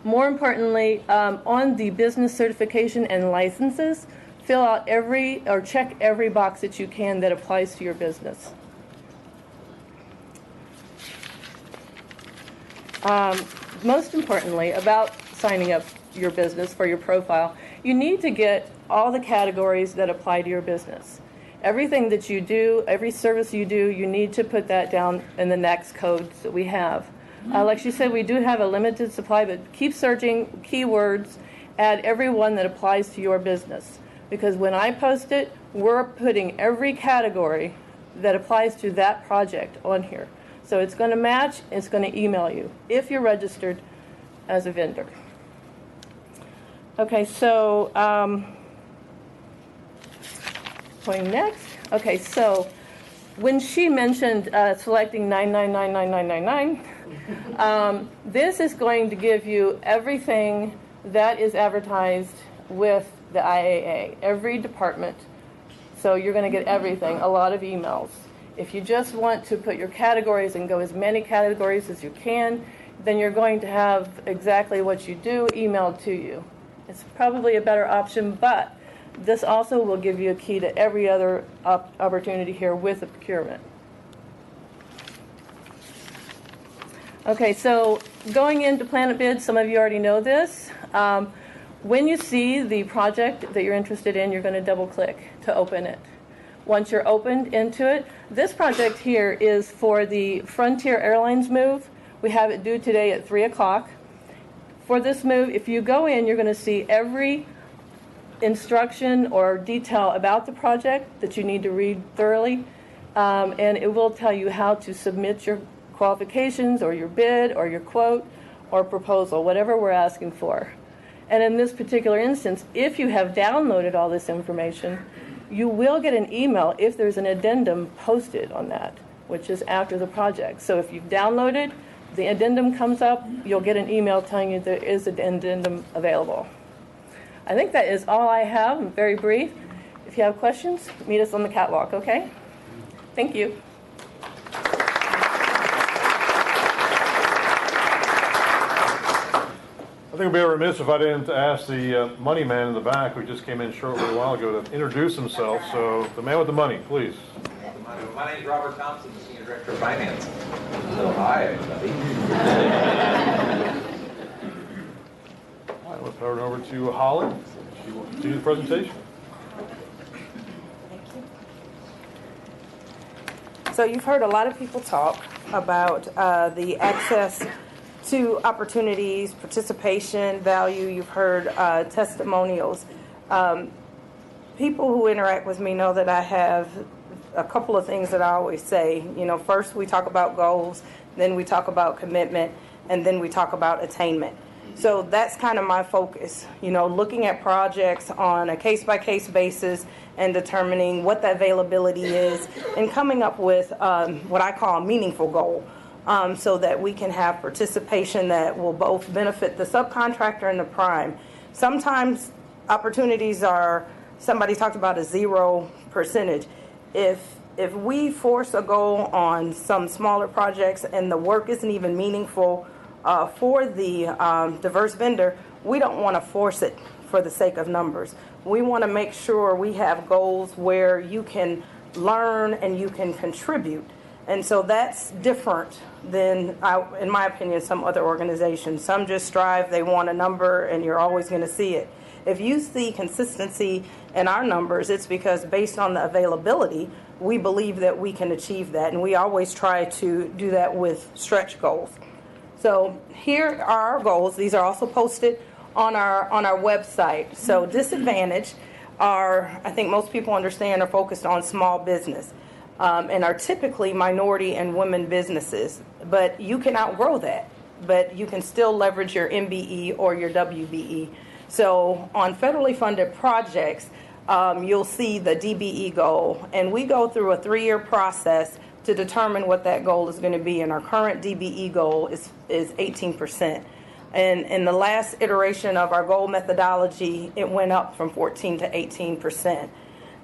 More importantly, on the business certification and licenses, fill out check every box that you can that applies to your business. Most importantly, about signing up your business for your profile, you need to get all the categories that apply to your business. Everything that you do, every service you do, you need to put that down in the next codes that we have. Like she said, we do have a limited supply, but keep searching keywords, add every one that applies to your business. Because when I post it, we're putting every category that applies to that project on here. So it's going to match, it's going to email you if you're registered as a vendor. Okay, so going next. Okay, so when she mentioned selecting 9999999, this is going to give you everything that is advertised with the IAA, every department. So you're going to get everything, a lot of emails. If you just want to put your categories and go as many categories as you can, then you're going to have exactly what you do emailed to you. It's probably a better option, but this also will give you a key to every other opportunity here with the procurement. Okay, so going into Planet Bid, some of you already know this. When you see the project that you're interested in, you're going to double click to open it. Once you're opened into it, this project here is for the Frontier Airlines move. We have it due today at 3 o'clock. For this move, if you go in, you're going to see every instruction or detail about the project that you need to read thoroughly, and it will tell you how to submit your qualifications or your bid or your quote or proposal, whatever we're asking for. And in this particular instance, if you have downloaded all this information, you will get an email if there's an addendum posted on that, which is after the project. So if you've downloaded, the addendum comes up, you'll get an email telling you there is an addendum available. I think that is all I have. I'm very brief. If you have questions, meet us on the catwalk, okay? Thank you. I think I'd be remiss if I didn't ask the money man in the back who just came in shortly a while ago to introduce himself. So the man with the money, please. My name is Robert Thompson, the Senior Director of Finance. So hi, everybody. All right, let's turn it over to Holly. She will continue the presentation. So you've heard a lot of people talk about the access to opportunities, participation, value. You've heard testimonials. People who interact with me know that I have a couple of things that I always say. You know, first we talk about goals, then we talk about commitment, and then we talk about attainment. So that's kind of my focus, you know, looking at projects on a case-by-case basis and determining what the availability is and coming up with what I call a meaningful goal. So that we can have participation that will both benefit the subcontractor and the prime. Sometimes opportunities are, somebody talked about a 0%. If we force a goal on some smaller projects and the work isn't even meaningful for the diverse vendor, we don't want to force it for the sake of numbers. We want to make sure we have goals where you can learn and you can contribute. And so that's different than, in my opinion, some other organizations. Some just strive, they want a number, and you're always going to see it. If you see consistency in our numbers, it's because based on the availability, we believe that we can achieve that. And we always try to do that with stretch goals. So here are our goals. These are also posted on our website. So disadvantage are, I think most people understand, are focused on small business. And are typically minority and women businesses. But you can outgrow that. But you can still leverage your MBE or your WBE. So on federally funded projects, you'll see the Dbe Goal. And we go through a 3-year process to determine what that goal is going to be. And our current DBE goal is 18%. And in the last iteration of our goal methodology, it went up from 14 to 18%.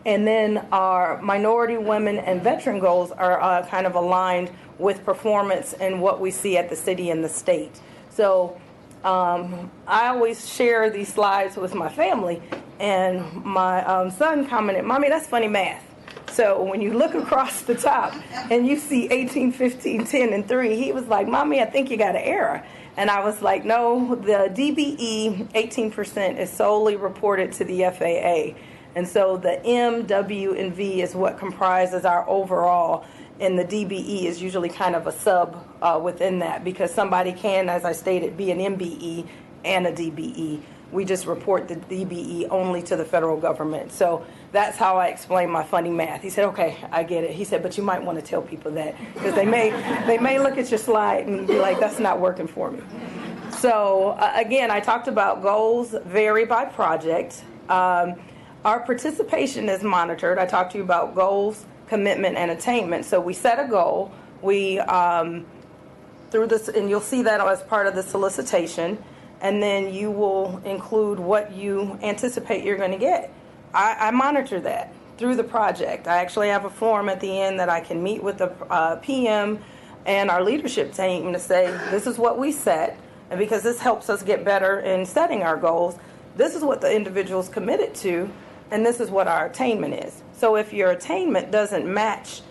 And then our minority, women, and veteran goals are kind of aligned with performance and what we see at the city and the state. So I always share these slides with my family, and my son commented, "Mommy, that's funny math." So when you look across the top and you see 18, 15, 10, and 3, he was like, "Mommy, I think you got an error." And I was like, "No, the DBE 18% is solely reported to the FAA. And so the M, W, and V is what comprises our overall, and the DBE is usually kind of a sub within that, because somebody can, as I stated, be an MBE and a DBE. We just report the DBE only to the federal government." So that's how I explain my funny math. He said, "Okay, I get it." He said, "But you might want to tell people that, because they may look at your slide and be like, that's not working for me." So again, I talked about goals vary by project. Our participation is monitored. I talked to you about goals, commitment, and attainment. So we set a goal. We through this, and you'll see that as part of the solicitation. And then you will include what you anticipate you're going to get. I monitor that through the project. I actually have a form at the end that I can meet with the PM and our leadership team to say, this is what we set, and because this helps us get better in setting our goals, this is what the individual's committed to, and this is what our attainment is. So if your attainment doesn't match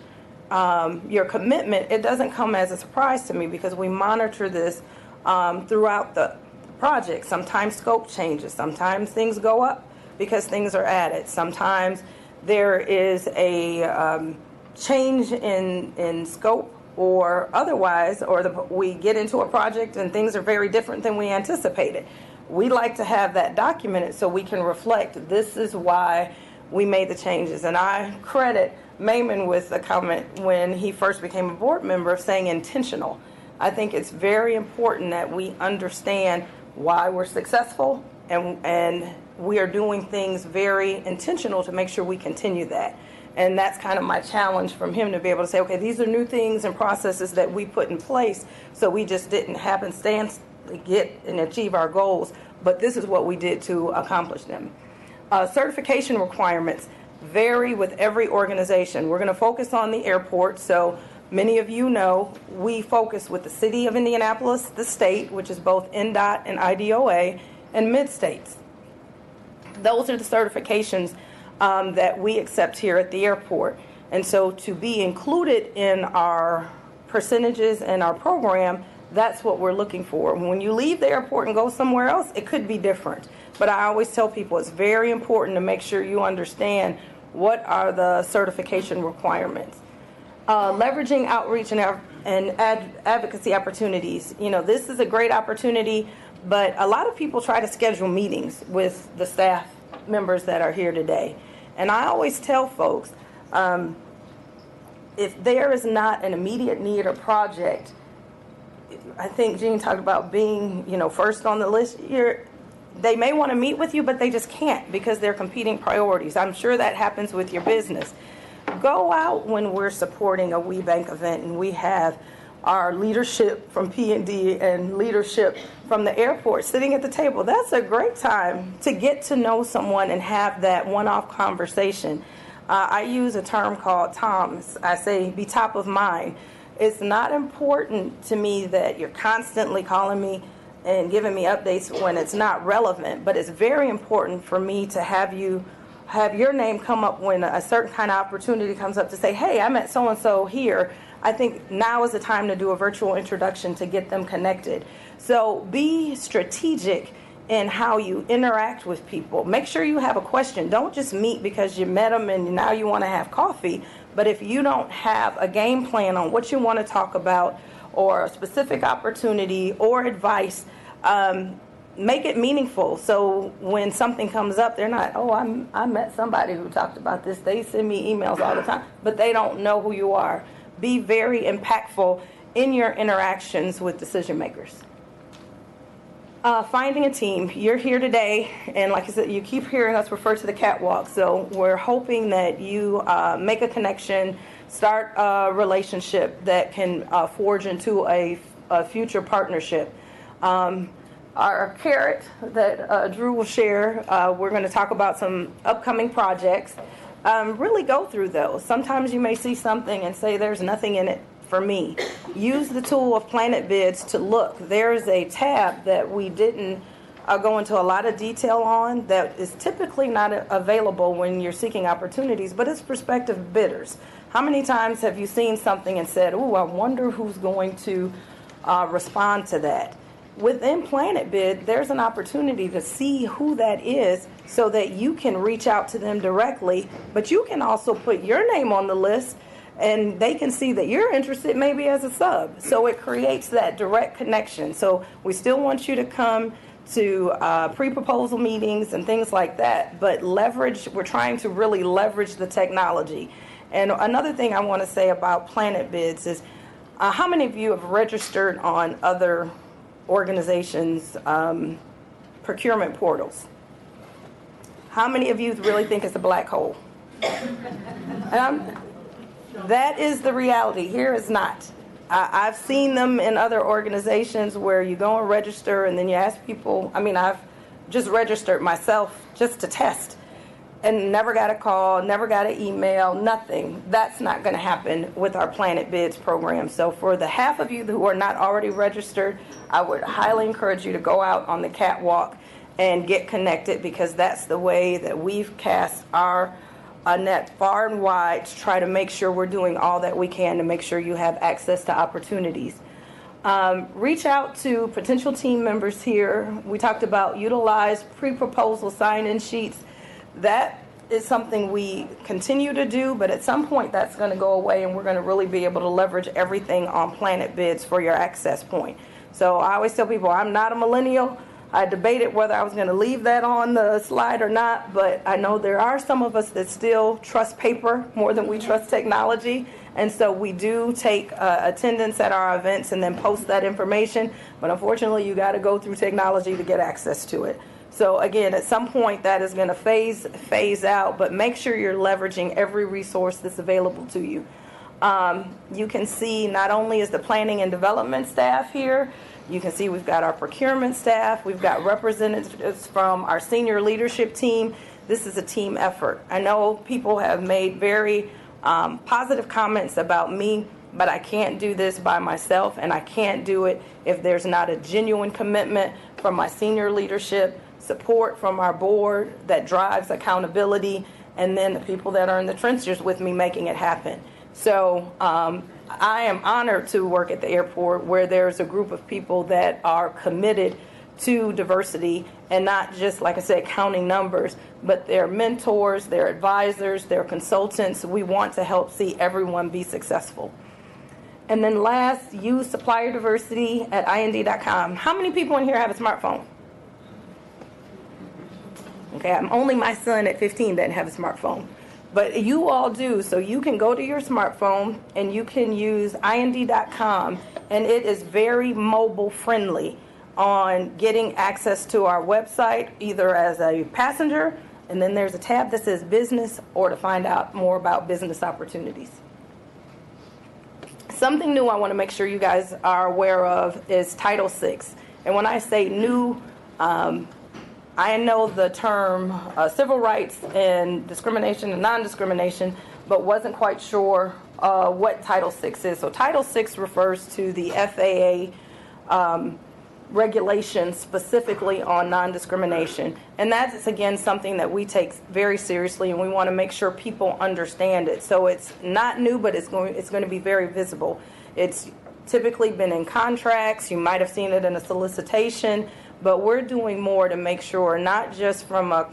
your commitment, it doesn't come as a surprise to me, because we monitor this throughout the project. Sometimes scope changes. Sometimes things go up because things are added. Sometimes there is a change in scope or otherwise, or we get into a project and things are very different than we anticipated. We like to have that documented so we can reflect, this is why we made the changes. And I credit Mayman with a comment when he first became a board member saying intentional. I think it's very important that we understand why we're successful, and we are doing things very intentional to make sure we continue that. And that's kind of my challenge from him, to be able to say, okay, these are new things and processes that we put in place, so we just didn't happenstance get and achieve our goals, but this is what we did to accomplish them. Certification requirements vary with every organization. We're going to focus on the airport, so many of you know we focus with the city of Indianapolis, the state, which is both NDOT and IDOA, and mid-states. Those are the certifications that we accept here at the airport. And so to be included in our percentages and our program, that's what we're looking for. When you leave the airport and go somewhere else, it could be different. But I always tell people it's very important to make sure you understand what are the certification requirements. Leveraging outreach and advocacy opportunities. You know, this is a great opportunity, but a lot of people try to schedule meetings with the staff members that are here today. And I always tell folks, if there is not an immediate need or project, I think Jean talked about being, first on the list here. They may want to meet with you, but they just can't because they're competing priorities. I'm sure that happens with your business. Go out when we're supporting a WeBank event and we have our leadership from P&D and leadership from the airport sitting at the table. That's a great time to get to know someone and have that one-off conversation. I use a term called TOMS. I say be top of mind. It's not important to me that you're constantly calling me and giving me updates when it's not relevant, but it's very important for me to have your name come up when a certain kind of opportunity comes up to say, hey, I met so-and-so here. I think now is the time to do a virtual introduction to get them connected. So be strategic in how you interact with people. Make sure you have a question. Don't just meet because you met them and now you want to have coffee. But if you don't have a game plan on what you want to talk about or a specific opportunity or advice, make it meaningful. So when something comes up, they're not, I met somebody who talked about this. They send me emails all the time, but they don't know who you are. Be very impactful in your interactions with decision makers. Finding a team. You're here today, and like I said, you keep hearing us refer to the catwalk. So we're hoping that you make a connection, start a relationship that can forge into a future partnership. Our carrot that Drew will share, we're going to talk about some upcoming projects. Really go through those. Sometimes you may see something and say there's nothing in it for me. Use the tool of Planet Bids to look. There's a tab that we didn't go into a lot of detail on that is typically not available when you're seeking opportunities, but it's prospective bidders. How many times have you seen something and said, "Ooh, I wonder who's going to respond to that?" Within Planet Bid, there's an opportunity to see who that is so that you can reach out to them directly, but you can also put your name on the list and they can see that you're interested maybe as a sub. So it creates that direct connection. So we still want you to come to pre-proposal meetings and things like that, but we're trying to really leverage the technology. And another thing I want to say about Planet Bids is how many of you have registered on other organizations' procurement portals? How many of you really think it's a black hole? That is the reality. Here is not. I've seen them in other organizations where you go and register and then you ask people. I've just registered myself just to test and never got a call, never got an email, nothing. That's not going to happen with our Planet Bids program. So for the half of you who are not already registered, I would highly encourage you to go out on the catwalk and get connected, because that's the way that we've cast our net far and wide to try to make sure we're doing all that we can to make sure you have access to opportunities. Reach out to potential team members here. We talked about utilize pre-proposal sign-in sheets. That is something we continue to do, but at some point that's going to go away and we're going to really be able to leverage everything on Planet Bids for your access point. So I always tell people I'm not a millennial. I debated whether I was going to leave that on the slide or not, but I know there are some of us that still trust paper more than we trust technology, and so we do take attendance at our events and then post that information, but unfortunately you got to go through technology to get access to it. So again, at some point that is going to phase out, but make sure you're leveraging every resource that's available to you. You can see not only is the planning and development staff here, you can see we've got our procurement staff, we've got representatives from our senior leadership team. This is a team effort. I know people have made very positive comments about me, but I can't do this by myself, and I can't do it if there's not a genuine commitment from my senior leadership, support from our board that drives accountability, and then the people that are in the trenches with me making it happen. So I am honored to work at the airport where there's a group of people that are committed to diversity, and not just, like I said, counting numbers, but they're mentors, they're advisors, they're consultants. We want to help see everyone be successful. And then last, use supplier diversity at Indy.gov. How many people in here have a smartphone? Okay, only my son at 15 doesn't have a smartphone. But you all do, so you can go to your smartphone and you can use Indy.com, and it is very mobile friendly on getting access to our website, either as a passenger, and then there's a tab that says business, or to find out more about business opportunities. Something new I want to make sure you guys are aware of is Title VI. And when I say new, I know the term civil rights and discrimination and non-discrimination, but wasn't quite sure what Title VI is. So Title VI refers to the FAA regulations specifically on non-discrimination. And that's, again, something that we take very seriously, and we want to make sure people understand it. So it's not new, but it's going to be very visible. It's typically been in contracts. You might have seen it in a solicitation. But we're doing more to make sure, not just from a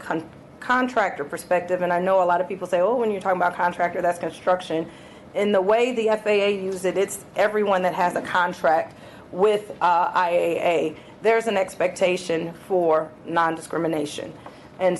contractor perspective, and I know a lot of people say, oh, when you're talking about contractor, that's construction. In the way the FAA uses it, it's everyone that has a contract with IAA. There's an expectation for non-discrimination. And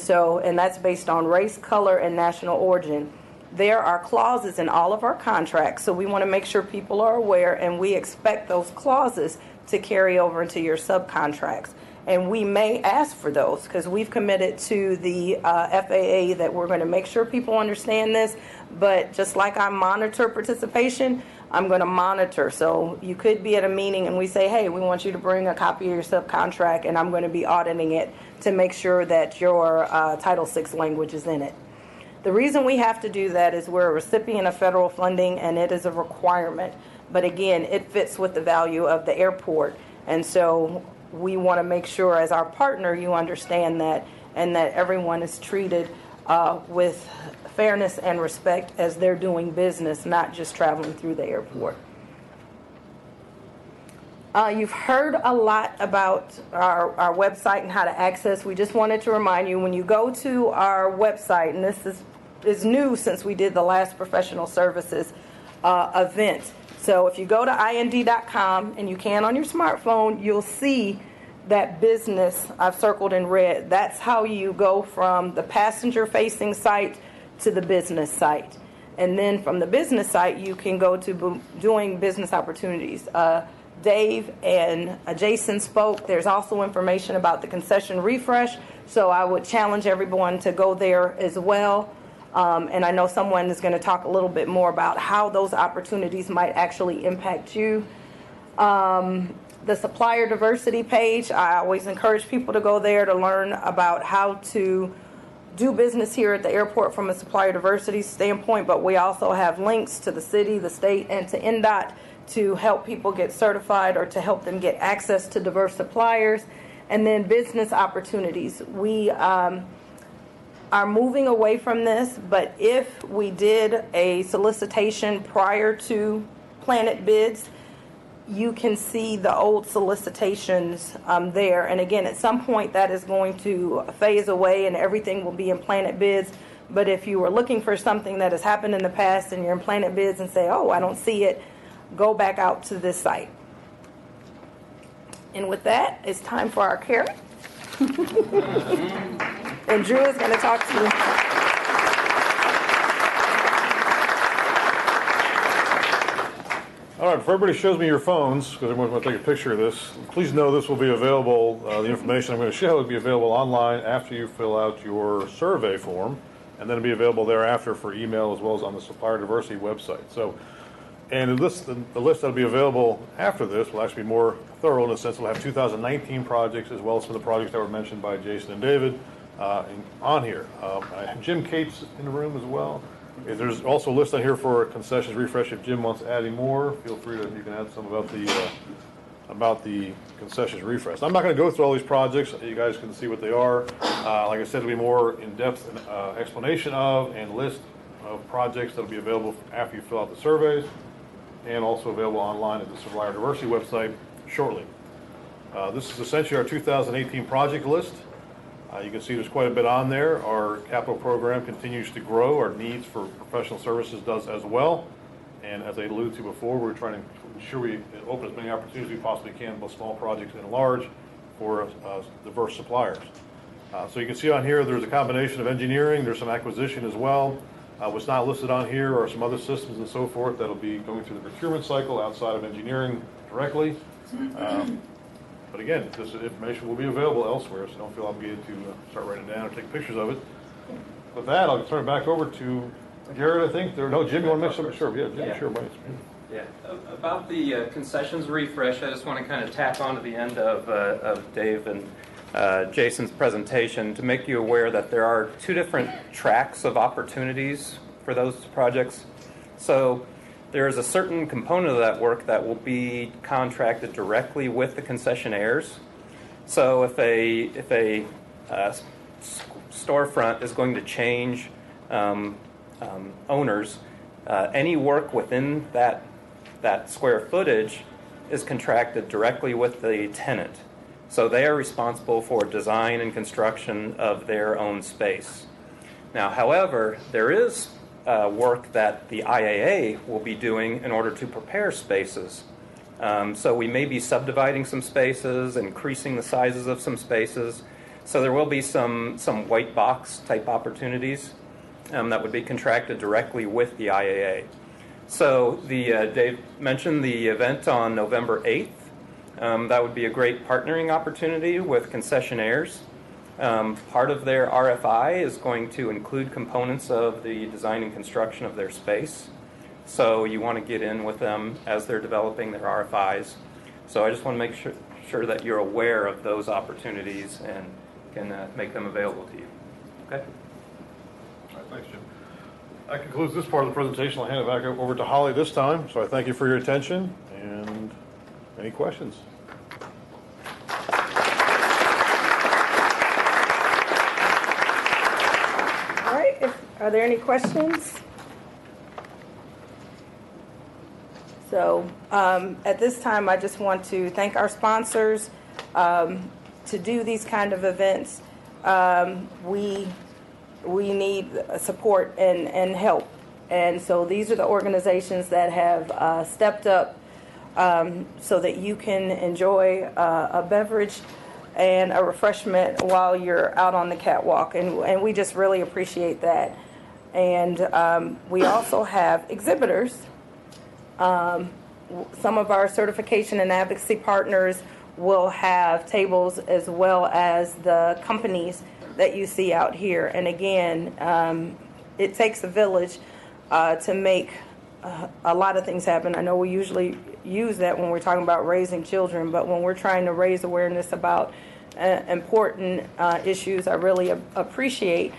that's based on race, color, and national origin. There are clauses in all of our contracts, so we want to make sure people are aware, and we expect those clauses to carry over into your subcontracts. And we may ask for those because we've committed to the FAA that we're going to make sure people understand this. But just like I monitor participation, I'm going to monitor. So you could be at a meeting and we say, hey, we want you to bring a copy of your subcontract, and I'm going to be auditing it to make sure that your Title VI language is in it. The reason we have to do that is we're a recipient of federal funding and it is a requirement. But again, it fits with the value of the airport. And so we want to make sure as our partner you understand that, and that everyone is treated with fairness and respect as they're doing business, not just traveling through the airport. You've heard a lot about our website and how to access. We just wanted to remind you, when you go to our website, and this is new since we did the last professional services event. So if you go to Ind.gov, and you can on your smartphone, you'll see that business I've circled in red. That's how you go from the passenger-facing site to the business site. And then from the business site, you can go to doing business opportunities. Dave and Jason spoke. There's also information about the concession refresh, so I would challenge everyone to go there as well. And I know someone is going to talk a little bit more about how those opportunities might actually impact you. The supplier diversity page, I always encourage people to go there to learn about how to do business here at the airport from a supplier diversity standpoint, but we also have links to the city, the state, and to NDOT to help people get certified or to help them get access to diverse suppliers. And then business opportunities. We are moving away from this, but if we did a solicitation prior to Planet Bids, you can see the old solicitations there. And again, at some point that is going to phase away and everything will be in Planet Bids. But if you were looking for something that has happened in the past and you're in Planet Bids and say, oh, I don't see it, go back out to this site. And with that, it's time for our carrot. And Drew is going to talk to you. All right, before everybody shows me your phones, because everyone's going to take a picture of this, please know this will be available, the information I'm going to show will be available online after you fill out your survey form, and then it'll be available thereafter for email as well as on the Supplier Diversity website. So, and the list that'll be available after this will actually be more thorough in the sense we'll have 2019 projects as well as some of the projects that were mentioned by Jason and David on here. I have Jim Cates in the room as well. There's also a list on here for concessions refresh. If Jim wants to add any more, feel free to, you can add some about the concessions refresh. I'm not going to go through all these projects. You guys can see what they are. Like I said, it'll be more in-depth explanation of and list of projects that will be available after you fill out the surveys, and also available online at the Supplier Diversity website shortly. This is essentially our 2018 project list. You can see there's quite a bit on there. Our capital program continues to grow. Our needs for professional services does as well. And as I alluded to before, we're trying to ensure we open as many opportunities as we possibly can, both small projects and large, for diverse suppliers. So you can see on here there's a combination of engineering. There's some acquisition as well. What's not listed on here are some other systems and so forth that'll be going through the procurement cycle outside of engineering directly. But again, this information will be available elsewhere, so don't feel obligated to start writing it down or take pictures of it. With that, I'll turn it back over to Garrett, I think. No, Jim, you want to mention something? Sure, yeah, Jim, yeah. Sure, Mike. Yeah, about the concessions refresh, I just want to kind of tap on to the end of Dave and Jason's presentation to make you aware that there are two different tracks of opportunities for those projects. So there is a certain component of that work that will be contracted directly with the concessionaires. So if a storefront is going to change owners, any work within that square footage is contracted directly with the tenant. So they are responsible for design and construction of their own space. Now, however, there is work that the IAA will be doing in order to prepare spaces. So we may be subdividing some spaces, increasing the sizes of some spaces. So there will be some white box type opportunities that would be contracted directly with the IAA. So Dave mentioned the event on November 8th. That would be a great partnering opportunity with concessionaires. Part of their RFI is going to include components of the design and construction of their space. So you want to get in with them as they're developing their RFIs. So I just want to make sure that you're aware of those opportunities and can make them available to you. Okay? All right, thanks, Jim. That concludes this part of the presentation. I'll hand it back over to Holly this time. So I thank you for your attention, and any questions? All right, are there any questions? So at this time, I just want to thank our sponsors to do these kind of events. We need support and help. And so these are the organizations that have stepped up so that you can enjoy a beverage and a refreshment while you're out on the catwalk. And we just really appreciate that. And we also have exhibitors. Some of our certification and advocacy partners will have tables as well as the companies that you see out here. And again, it takes a village to make a lot of things happen. I know we usually use that when we're talking about raising children, but when we're trying to raise awareness about important issues, I really appreciate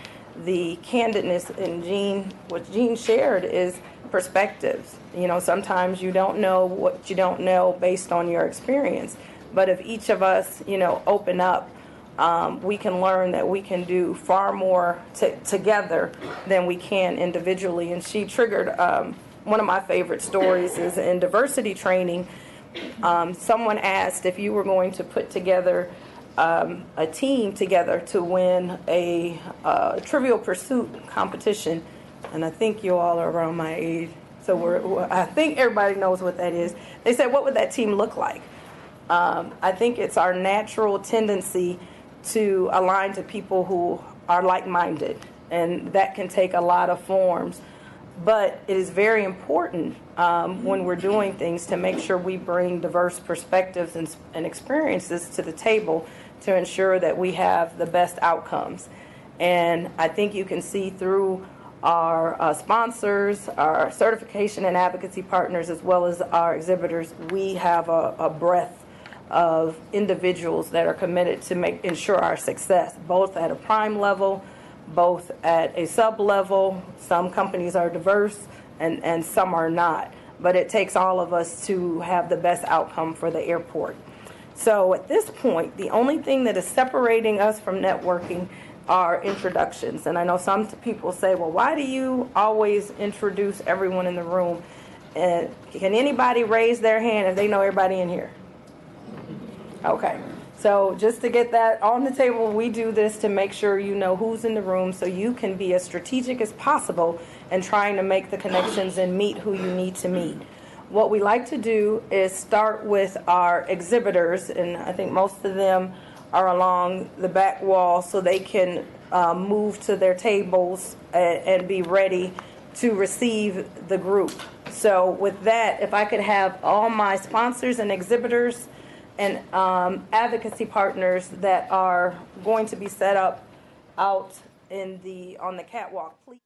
the candidness in what Jean shared is perspectives. You know, sometimes you don't know what you don't know based on your experience. But if each of us, you know, open up, we can learn that we can do far more together than we can individually. And she triggered one of my favorite stories is in diversity training. Someone asked if you were going to put together a team together to win a Trivial Pursuit competition. And I think you all are around my age, so I think everybody knows what that is. They said, what would that team look like? I think it's our natural tendency to align to people who are like-minded, and that can take a lot of forms. But it is very important when we're doing things to make sure we bring diverse perspectives and experiences to the table to ensure that we have the best outcomes. And I think you can see through our sponsors, our certification and advocacy partners, as well as our exhibitors, we have a breadth of individuals that are committed to ensure our success, both at a prime level, both at a sub level. Some companies are diverse and some are not, but it takes all of us to have the best outcome for the airport. So at this point, the only thing that is separating us from networking are introductions. And I know some people say, well, why do you always introduce everyone in the room? And can anybody raise their hand if they know everybody in here? Okay. So just to get that on the table, we do this to make sure you know who's in the room so you can be as strategic as possible in trying to make the connections and meet who you need to meet. What we like to do is start with our exhibitors, and I think most of them are along the back wall so they can move to their tables and be ready to receive the group. So with that, if I could have all my sponsors and exhibitors and advocacy partners that are going to be set up out on the catwalk, please.